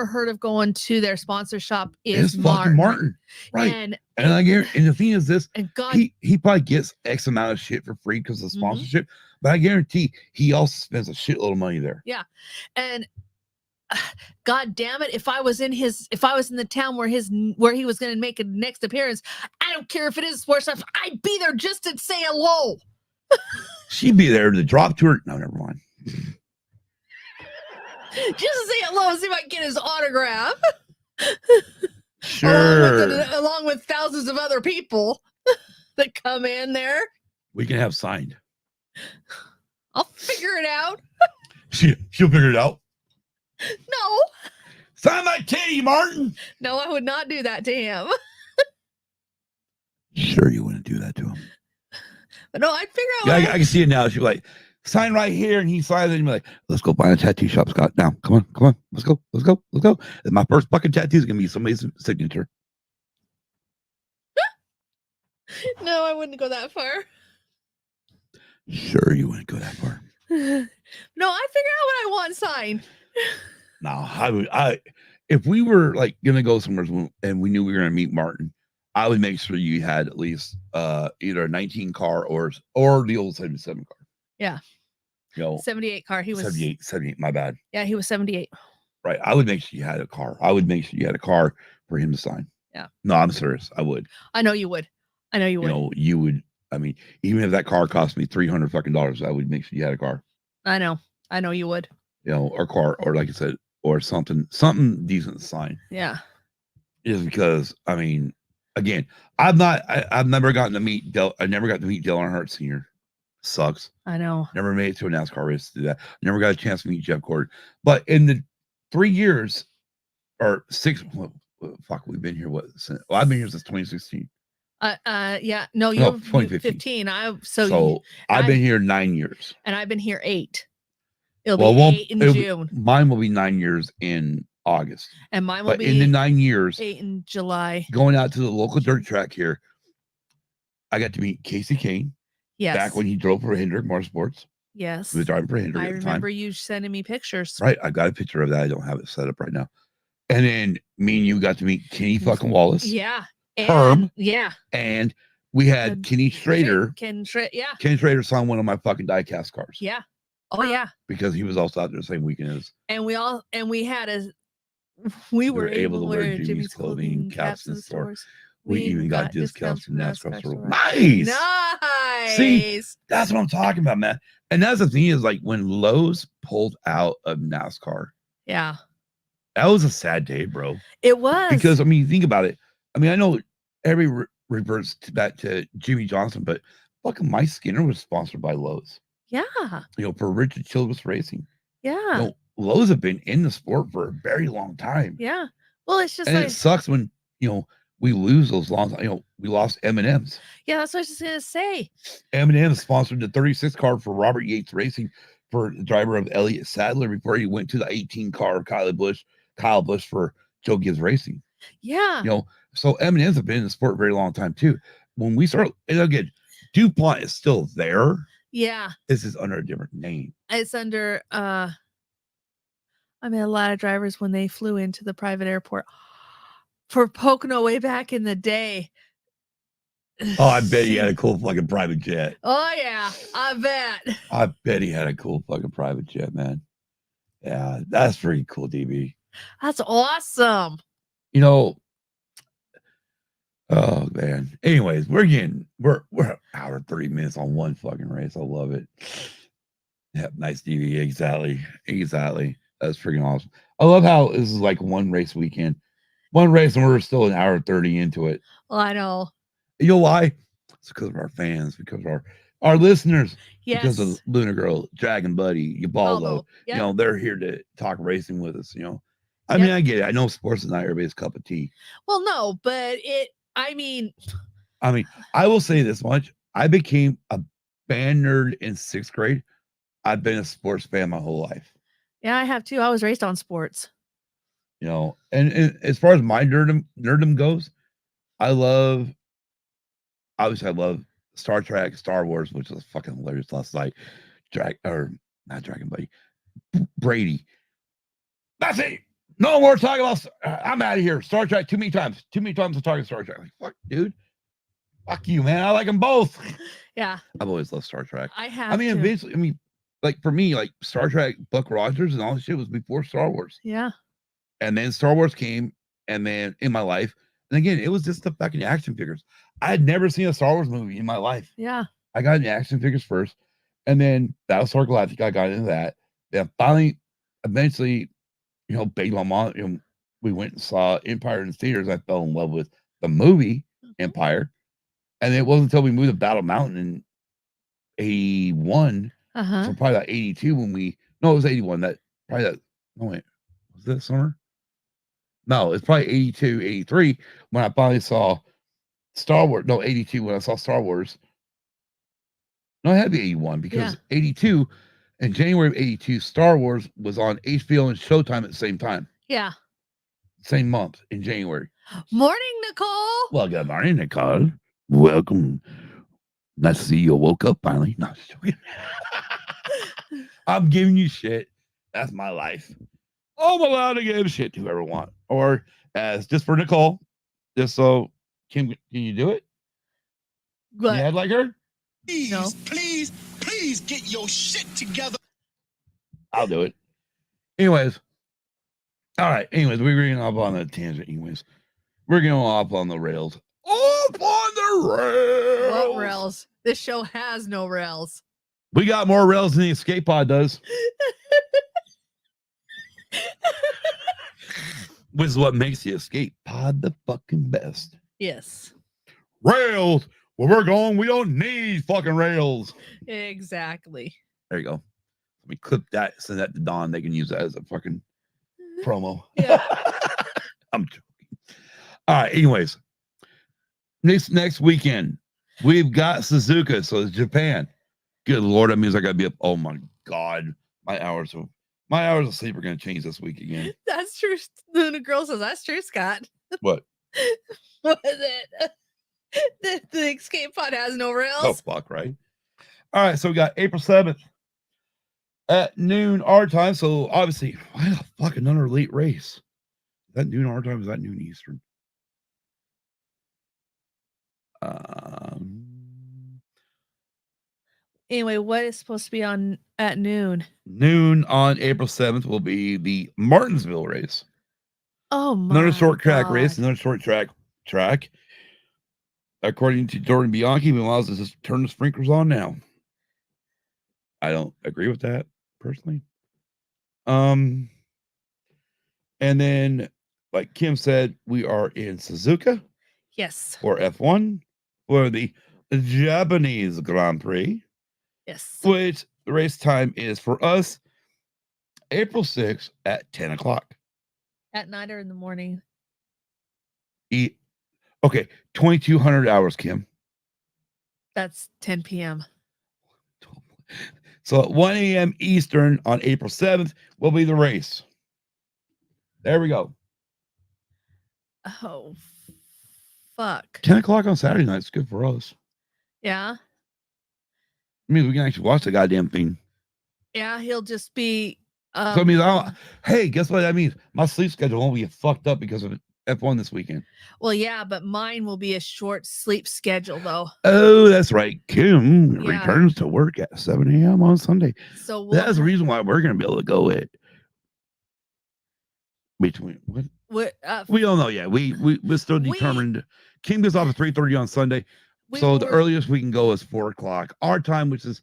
heard of going to their sponsor shop is fucking Martin. Right. And the thing is this, and God, he probably gets X amount of shit for free because of sponsorship, but I guarantee he also spends a shitload of money there. Yeah. And God damn it, if I was in the town where he was going to make a next appearance, I don't care if it is sports stuff, I'd be there just to say hello. She'd be there to drop to her. No, never mind. Just to say hello and see if I can get his autograph. Sure. Along with thousands of other people that come in there. We can have signed. I'll figure it out. She'll figure it out. No. Sign my titty, Martin. No, I would not do that to him. Sure, you wouldn't do that to him. But no, I'd figure out. Yeah, I can see it now. She'd be like, sign right here, and he signs it, and be like, let's go find a tattoo shop, Scott. Now, come on, let's go. And my first fucking tattoo is gonna be somebody's signature. No, I wouldn't go that far. Sure, you wouldn't go that far. No, I figure out what I want signed. No, I if we were like gonna go somewhere and we knew we were gonna meet Martin, I would make sure you had at least either a 19 car or the old 77 car. Yeah. 78 car. He was 78. My bad. Yeah, he was 78. Right. I would make sure you had a car. I would make sure you had a car for him to sign. Yeah. No, I'm serious. I would. I know you would. You would. I mean, even if that car cost me $300 fucking dollars, I would make sure you had a car. I know you would. Or car, or like I said, or something decent to sign. Yeah. Is because I mean, again, I've never gotten to meet Dale. I never got to meet Dale Earnhardt Sr. Sucks. I know. Never made it to a NASCAR race to do that. Never got a chance to meet Jeff Gordon. But in the 3 years or 6, we've been here. I've been here since 2016. Yeah, no, you're 2015. I've been here 9 years, and I've been here 8. It'll be 8 in June. Mine will be 9 years in August, and mine will be in the 9 years 8 in July. Going out to the local dirt track here, I got to meet Casey Kane. Yes, back when he drove for Hendrick Motorsports. Yes, he was driving for Hendrick. I remember you sending me pictures. Right, I got a picture of that. I don't have it set up right now. And then me and you got to meet Kenny fucking Wallace. Yeah. Herb. Yeah. And we had Kenny Schrader. Kenny Schrader signed one of my fucking diecast cars. Yeah. Oh yeah. Because he was also out there the same weekend as. And we were able to wear Jimmy's clothing, caps and stores. We even got discounts from NASCAR store. Nice. See, that's what I'm talking about, man. And that's the thing is, like, when Lowe's pulled out of NASCAR. Yeah. That was a sad day, bro. It was. Because, I mean, think about it. I mean, I know reverts back to Jimmy Johnson, but fucking Mike Skinner was sponsored by Lowe's. Yeah. For Richard Childress Racing. Yeah. Lowe's have been in the sport for a very long time. Yeah. Well, it's just it sucks when, we lose those long, we lost M&M's. Yeah, that's what I was just going to say. M&M's sponsored the 36 car for Robert Yates Racing for the driver of Elliott Sadler before he went to the 18 car of Kyle Busch for Joe Gibbs Racing. Yeah. So M&M's have been in the sport a very long time too. When we start, and again, DuPont is still there. Yeah. This is under a different name. It's under I mean, a lot of drivers when they flew into the private airport for Pocono way back in the day. Oh, I bet he had a cool fucking private jet. Oh yeah, I bet. I bet he had a cool fucking private jet, man. Yeah, that's pretty cool, DB. That's awesome. You know, oh man. Anyways, we're an hour 30 minutes on one fucking race. I love it. Yeah, nice DB. Exactly. That's freaking awesome. I love how this is like one race weekend. One race and we're still an hour 30 into it. Well, I know. You know why? It's because of our fans, because of our listeners, Yes. because of Luna Girl, Dragon Buddy, Ubaldo. Yep. You know, they're here to talk racing with us, you know. I mean, I get it. I know sports is not everybody's cup of tea. Well, no, but I will say this much. I became a band nerd in 6th grade. I've been a sports fan my whole life. Yeah, I have too. I was raised on sports. You know, and as far as my nerdom goes, I love Star Trek, Star Wars, which was fucking hilarious last night. Not Dragon Buddy, Brady. That's it. No more talking about. I'm out of here. Star Trek. Too many times I'm talking Star Trek. Like, fuck, dude. Fuck you, man. I like them both. Yeah. I've always loved Star Trek. I have. Eventually, like for me, like Star Trek, Buck Rogers, and all this shit was before Star Wars. Yeah. And then Star Wars came, and then in my life, and again, it was just the fucking action figures. I had never seen a Star Wars movie in my life. Yeah. I got into action figures first, and then Battlestar Galactica, I got into that. Then finally, eventually, you know, begged my mom, you know, we went and saw Empire in the theaters. I fell in love with the movie Empire. And it wasn't until we moved to Battle Mountain in 81. So probably like 82 it was 81. Was that summer? No, it's probably 82, 83 when I finally saw Star Wars. No, 82 when I saw Star Wars. No, it had to be 81 because 82, in January of 82, Star Wars was on HBO and Showtime at the same time. Yeah. Same month in January. Morning, Nicole. Well, good morning, Nicole. Welcome. Nice to see you woke up finally. No, just joking. I'm giving you shit. That's my life. I'm allowed to give shit to whoever I want. Or as just for Nicole, just so can you do it? What? You had like her? Please get your shit together. I'll do it. Anyways. All right. Anyways, we're getting off on a tangent. Anyways, we're getting off on the rails. Off on the rails. What rails? This show has no rails. We got more rails than the escape pod does. Which is what makes the escape pod the fucking best. Yes. Rails. Where we're going, we don't need fucking rails. Exactly. There you go. Let me clip that, send that to Don. They can use that as a fucking promo. Yeah. I'm joking. All right. Anyways, next weekend, we've got Suzuka. So it's Japan. Good Lord. That means I got to be up. Oh my God. My hours of sleep are going to change this week again. That's true. The girl says, that's true, Scott. What? What is it? The escape pod has no rails. Oh, fuck, right? All right. So we got April 7th at noon our time. So obviously, why the fuck another late race? Is that noon our time? Is that noon Eastern? Anyway, what is supposed to be on at noon? Noon on April 7th will be the Martinsville race. Oh my Another short track God. race, another short track. According to Jordan Bianchi, we allows us to just turn the sprinklers on now. I don't agree with that personally. And then, like Kim said, we are in Suzuka. Yes. For F1 for the Japanese Grand Prix. Yes. Which the race time is for us April 6th at 10 o'clock. At night or in the morning? Okay, 2,200 hours, Kim. That's 10 p.m. So at 1 a.m. Eastern on April 7th will be the race. There we go. Oh, fuck? 10 o'clock on Saturday night is good for us. Yeah. I mean, we can actually watch the goddamn thing. Yeah, he'll just be So I mean, hey, guess what that means? My sleep schedule won't be fucked up because of F1 this weekend. well, yeah, but mine will be a short sleep schedule though. Oh, that's right. Kim Yeah. returns to work at 7 a.m. on Sunday. So That's the reason why we're going to be able to go it between what? We don't know yet. We're still determined. Kim gets off at 3:30 on Sunday. So the earliest we can go is 4 o'clock our time, which is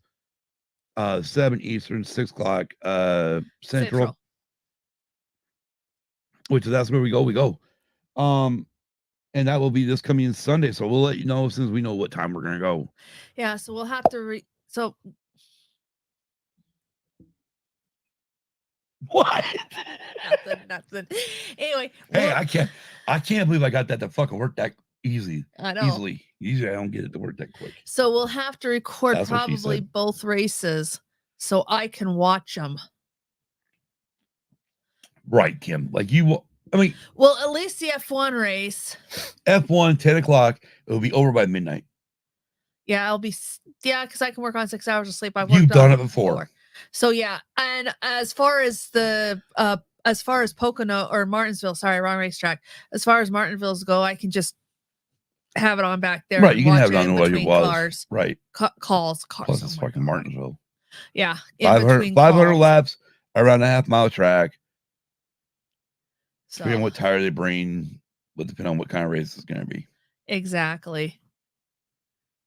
7 Eastern, 6 o'clock Central. Which that's where we go. And that will be this coming Sunday. So we'll let you know as soon as we know what time we're gonna go. Yeah, so we'll have to so what? Nothing. Anyway, hey, I can't believe I got that to fucking work that easy. I know. Easily. Usually I don't get it to work that quick. So we'll have to record probably both races so I can watch them. Right, Kim. Like you, I mean, well, at least the F1 race. F1, 10 o'clock. It'll be over by midnight. Yeah, I'll be. Yeah, because I can work on 6 hours of sleep. You've done it before. So yeah, and as far as Pocono or Martinsville, sorry, wrong racetrack. As far as Martinsville's go, I can just have it on back there. Right, you can have it on while you cars. Right. Cars. Plus it's fucking Martinsville. Yeah. 500 laps around a half-mile track. So, depending on what tire they bring, would depend on what kind of race it's going to be. Exactly.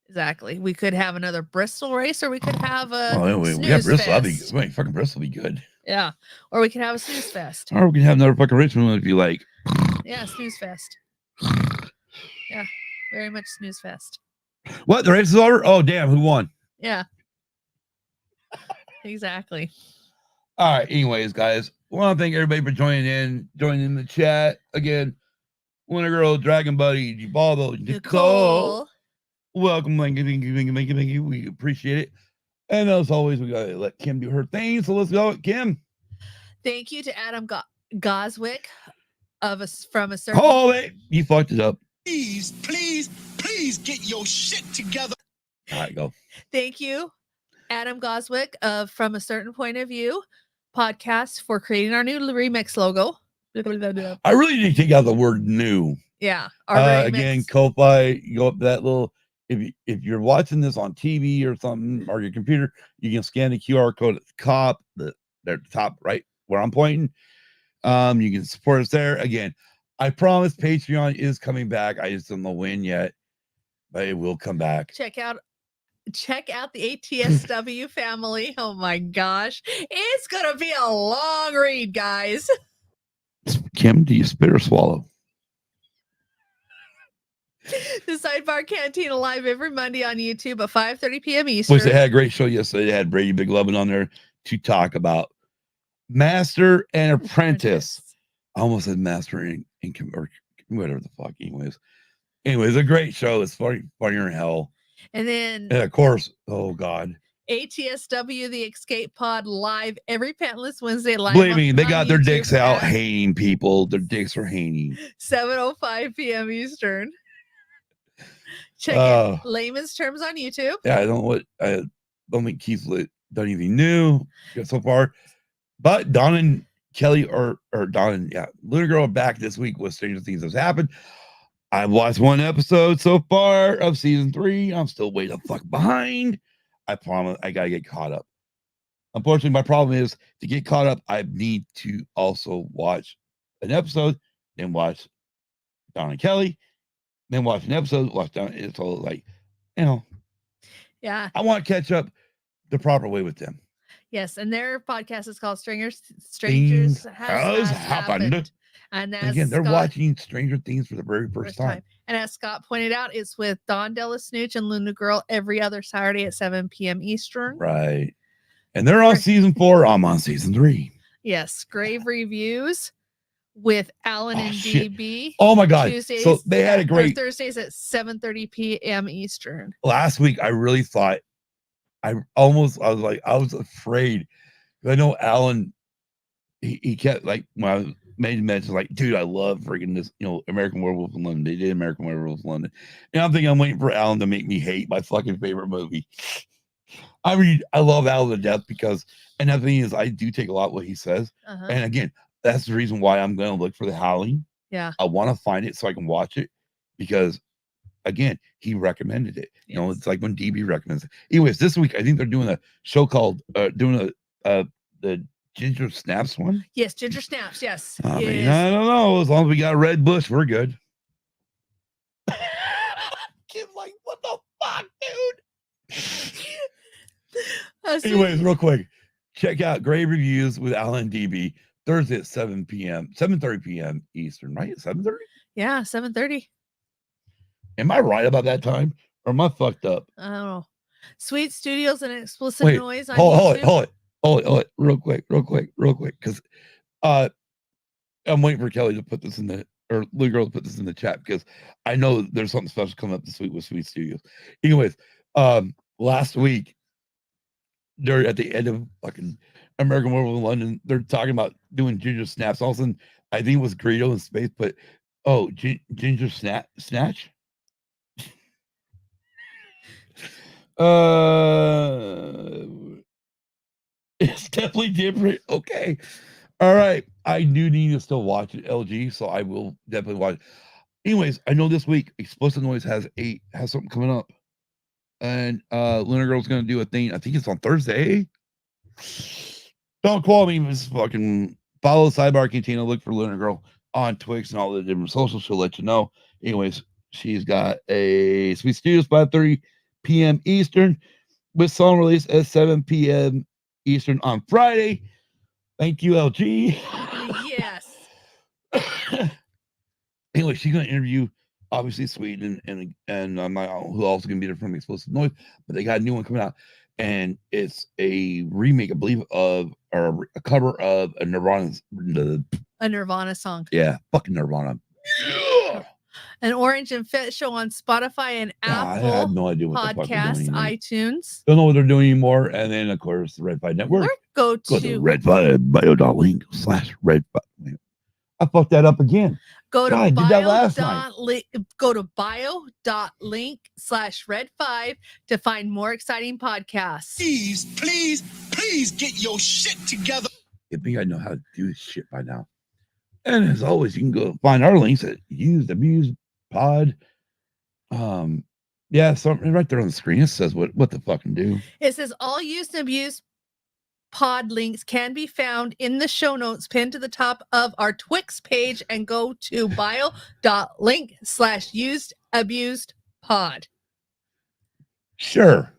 We could have another Bristol race, or we could have a snooze we have Bristol. Fest. Fucking Bristol be good. Yeah. Or we could have a snooze fest. Or we can have another fucking Richmond one if you like. Yeah, snooze fest. Yeah, very much snooze fest. What? The race is over? Oh, damn. Who won? Yeah. Exactly. All right. Anyways, guys, I want to thank everybody for joining in the chat. Again, Winter Girl, Dragon Buddy, Gibaldo, Nicole. Welcome. Thank you. We appreciate it. And as always, we got to let Kim do her thing. So let's go, Kim. Thank you to Adam Goswick from a certain. Oh, wait. You fucked it up. Please get your shit together. All right, go. Thank you, Adam Goswick of From a Certain Point of View podcast for creating our new remix logo. I really need to take out the word new. Yeah. Again, Ko-Fi, you go up that little, if you're watching this on TV or something, or your computer, you can scan the QR code at the top right where I'm pointing. You can support us there. Again, I promise Patreon is coming back. I just don't know when yet, but it will come back. Check out the ATSW family. Oh my gosh. It's going to be a long read, guys. Kim, do you spit or swallow? The Sidebar Cantina live every Monday on YouTube at 5:30 p.m. Eastern. Which they had a great show yesterday. They had Brady Big Lovin' on there to talk about Master and Apprentice. I almost said Master and or whatever the fuck. Anyways, a great show. It's funnier than hell. And of course, oh God. ATSW, the Escape Pod, live every Pantless Wednesday live. Believe me, they got their dicks out hating people. Their dicks are hating. 7:05 p.m. Eastern. Check it. Layman's Terms on YouTube. Yeah, I don't think Keith's done anything new so far. But Don and Kelly or Don and Lunar Girl are back this week with Stranger Things Has Happened. I've watched one episode so far of season 3. I'm still way the fuck behind. I promise I gotta get caught up. Unfortunately, my problem is to get caught up, I need to also watch an episode, then watch Don and Kelly, then watch an episode, watch Don. It's all like, yeah. I want to catch up the proper way with them. Yes, and their podcast is called Strangers Has Happened. And again, they're watching Stranger Things for the very first time. And as Scott pointed out, it's with Don Delasnooch and Luna Girl every other Saturday at 7 p.m. Eastern. Right. And they're on season 4. I'm on season 3. Yes. Grave Reviews with Alan and DB. Oh my God. Tuesdays, so they had a great Thursdays at 7:30 p.m. Eastern. Last week, I really thought I was afraid. I know Alan, he kept like, when I was made mentions like, dude, I love freaking this, American Werewolf in London. They did American Werewolf in London. And I'm thinking I'm waiting for Alan to make me hate my fucking favorite movie. I mean, I love Alan to death and the thing is, I do take a lot what he says. And again, that's the reason why I'm going to look for The Howling. Yeah. I want to find it so I can watch it because, again, he recommended it. It's like when DB recommends it. Anyways, this week, I think they're doing a show called, the Ginger Snaps one. Yes, Ginger Snaps. Yes. I mean, I don't know. As long as we got a red bush, we're good. Kim's like, what the fuck, dude? Anyways, real quick, check out Grave Reviews with Alan DB Thursday at 7:30 p.m. Eastern, right? 7:30? Yeah, 7:30. Am I right about that time? Or am I fucked up? I don't know. Sweet Studios and Explicit Noise on YouTube. Hold it. Real quick. Because I'm waiting for Kelly to put this or Lou Girl to put this in the chat because I know there's something special coming up this week with Sweet Studios. Anyways, last week, at the end of fucking American Werewolf in London, they're talking about doing Ginger Snaps. All of a sudden, I think it was Greedo in space, but Ginger Snatch? It's definitely different. Okay. All right. I do need to still watch it, LG, so I will definitely watch it. Anyways, I know this week Explosive Noise has something coming up. And Lunar Girl's gonna do a thing. I think it's on Thursday. Don't call me, Miss fucking follow Sidebar Cantina. Look for Lunar Girl on Twix and all the different socials. She'll let you know. Anyways, she's got a Sweet Studios 5:30 p.m. Eastern with song release at 7 p.m. Eastern on Friday. Thank you, LG. Yes. Anyway, she's gonna interview obviously Sweden and I'm not who also gonna be there from Explosive Noise, but they got a new one coming out, and it's a remake, I believe, or a cover of a Nirvana song. Yeah, fucking Nirvana. Yeah. An Orange and Fit show on Spotify and Apple. I have no idea what Podcasts, the fuck they're doing. iTunes. Don't know what they're doing anymore. And then of course the Red 5 Network. Go to redfibio.link/red5. I fucked that up again. Go to bio.link bio.link/red5 to find more exciting podcasts. Please get your shit together. You think I know how to do this shit by now. And as always, you can go find our links at Used Abused Pod. Yeah, so right there on the screen it says what the fucking do. It says all Used and Abused Pod links can be found in the show notes pinned to the top of our Twix page, and go to bio.link/usedabusedpod. Sure.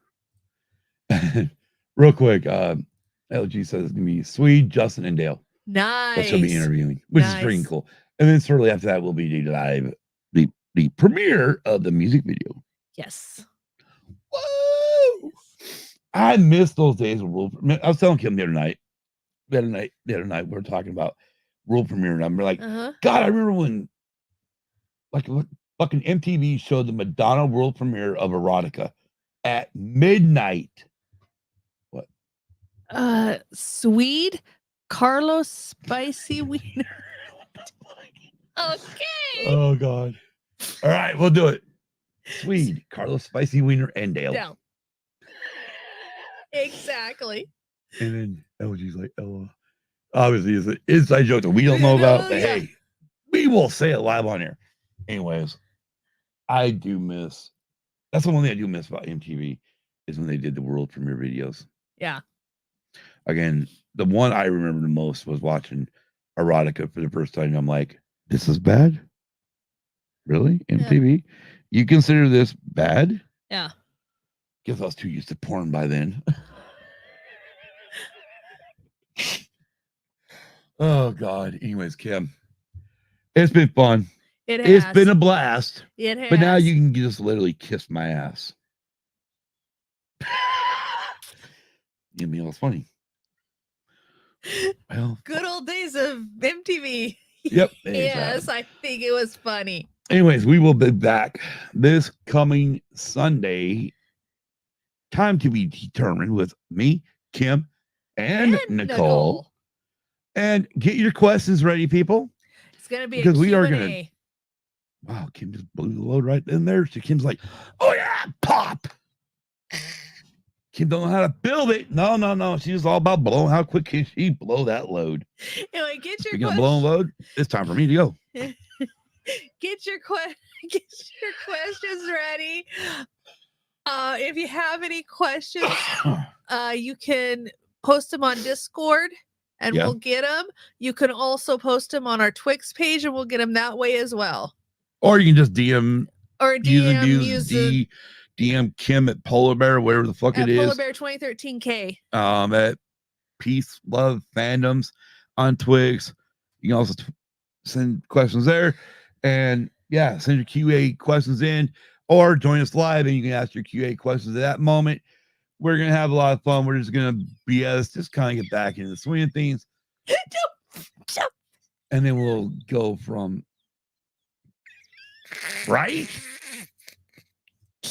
Real quick, LG says it's gonna be Swede, Justin, and Dale. Nice. That she'll be interviewing, which is pretty cool. And then shortly after that will be the premiere of the music video. Yes. Whoa! I miss those days of world. I was telling Kim the other night we were talking about world premiere, and I'm like, God, I remember when like fucking MTV showed the Madonna world premiere of Erotica at midnight. What? Swede, Carlos Spicy Wiener. Okay. Oh God. All right, we'll do it. Swede, Carlos Spicy Wiener, and Dale. Down. Exactly. And then LG's like, oh, obviously it's an inside joke that we don't know about, but hey, we will say it live on air. Anyways, I do miss. That's the one thing I do miss about MTV is when they did the world premiere videos. Yeah. Again, the one I remember the most was watching Erotica for the first time. I'm like, this is bad? Really? MTV? Yeah. You consider this bad? Yeah. Guess I was too used to porn by then. Oh God. Anyways, Kim, it's been fun. It's been a blast. It has. But now you can just literally kiss my ass. You know what's funny? Well, good old days of MTV. Yep. Yes, I think it was funny. Anyways, we will be back this coming Sunday. Time to be determined with me, Kim, and Nicole. And get your questions ready, people. It's gonna be Because a we are Q&A. Wow, Kim just blew the load right in there. So Kim's like, oh yeah, pop. Kim don't know how to build it. No. She's all about blowing. How quick can she blow that load? Anyway, get your Speaking of blowing load, it's time for me to go. get your questions ready. If you have any questions, you can post them on Discord and Yeah. we'll get them. You can also post them on our Twix page and we'll get them that way as well. Or you can just DM Or DM Kim at Polar Bear, whatever the fuck it is. Polar Bear 2013K. At Peace, Love, Fandoms on Twix. You can also send questions there. And yeah, send your QA questions in or join us live and you can ask your QA questions at that moment. We're going to have a lot of fun. We're just going to BS, just kind of get back into the swing of things. And then we'll go from, right?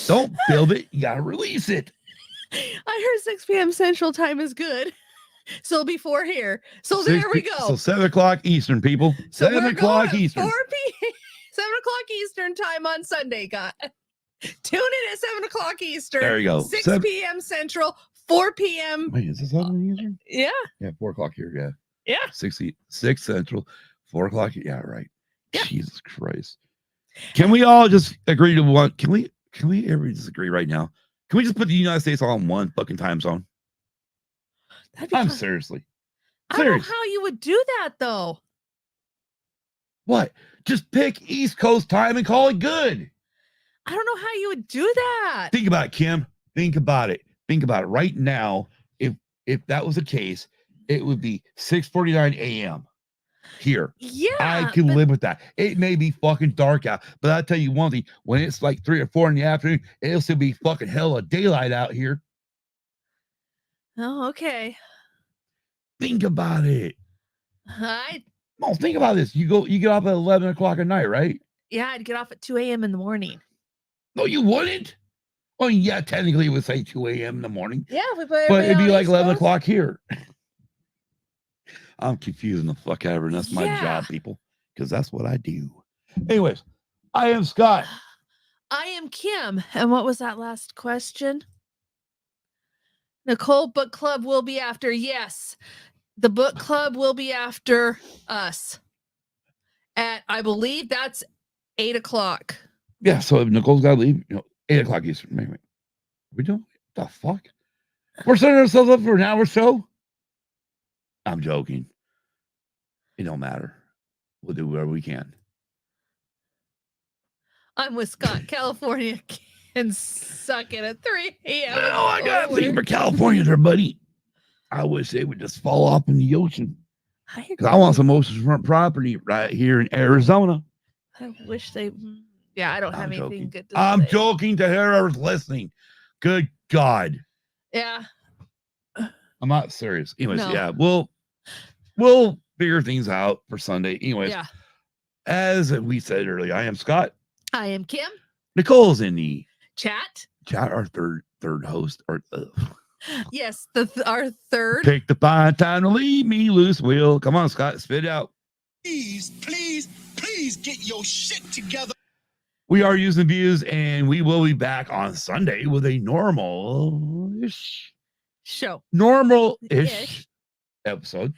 Don't build it. You got to release it. I heard 6 p.m. Central Time is good. So before here. So there we go. So 7 o'clock Eastern, people. So 7 o'clock Eastern. 4 p.m. 7 o'clock Eastern time on Sunday, guys. Tune in at 7 o'clock Eastern. There you go. 6 p.m. Central, 4 p.m. Wait, is this 7 Eastern? Yeah. Yeah, 4 o'clock here. Yeah. Yeah. 6 Central, 4 o'clock. Yeah, right. Yeah. Jesus Christ. Can we all just agree to one? Can we ever disagree right now? Can we just put the United States all in one fucking time zone? I'm seriously. I don't know how you would do that though. What? Just pick East Coast time and call it good. I don't know how you would do that. Think about it, Kim. Think about it. Think about it right now. If that was the case, it would be 6:49 a.m. here. Yeah. I can live with that. It may be fucking dark out, but I'll tell you one thing. When it's like 3 or 4 in the afternoon, it'll still be fucking hell of daylight out here. Oh, okay. Think about it. No, think about this. You get off at 11 o'clock at night, right? Yeah, I'd get off at 2 a.m. in the morning. No, you wouldn't. Oh, yeah, technically it would say 2 a.m. in the morning. Yeah, but it'd be like 11 o'clock here. I'm confusing the fuck out of her, and that's my job, people, because that's what I do. Anyways, I am Scott. I am Kim. And what was that last question? Nicole, book club will be after. Yes, the book club will be after us. At, I believe that's 8 o'clock. Yeah, so if Nicole's got to leave, 8 o'clock Eastern. Wait. We don't? What the fuck? We're setting ourselves up for an hour show? I'm joking. It don't matter. We'll do whatever we can. I'm with Scott, California, and suck it at 3 a.m. Oh, I got to for California there, buddy. I wish they would just fall off in the ocean. Because I want some oceanfront property right here in Arizona. I wish they... Yeah, I don't have anything good to say. I'm joking to whoever's listening. Good God. Yeah. I'm not serious. Anyways, No. Yeah, we'll figure things out for Sunday. Anyways, yeah. As we said earlier, I am Scott. I am Kim. Nicole's in the chat. Our third host. Yes, our third. Pick the fine time to leave me loose, Will. Come on, Scott, spit it out. Please get your shit together. We are using views, and we will be back on Sunday with a normal-ish episode.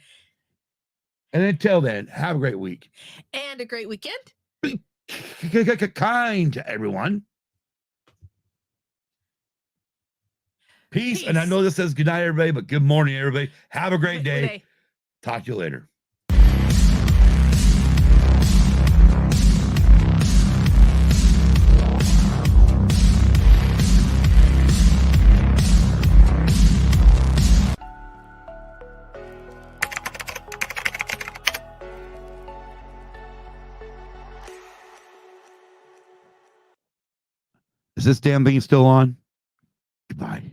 And until then, have a great week. And a great weekend. Be kind to everyone. Peace. And I know this says good night, everybody, but good morning, everybody. Have a great day. Talk to you later. Is this damn thing still on? Goodbye.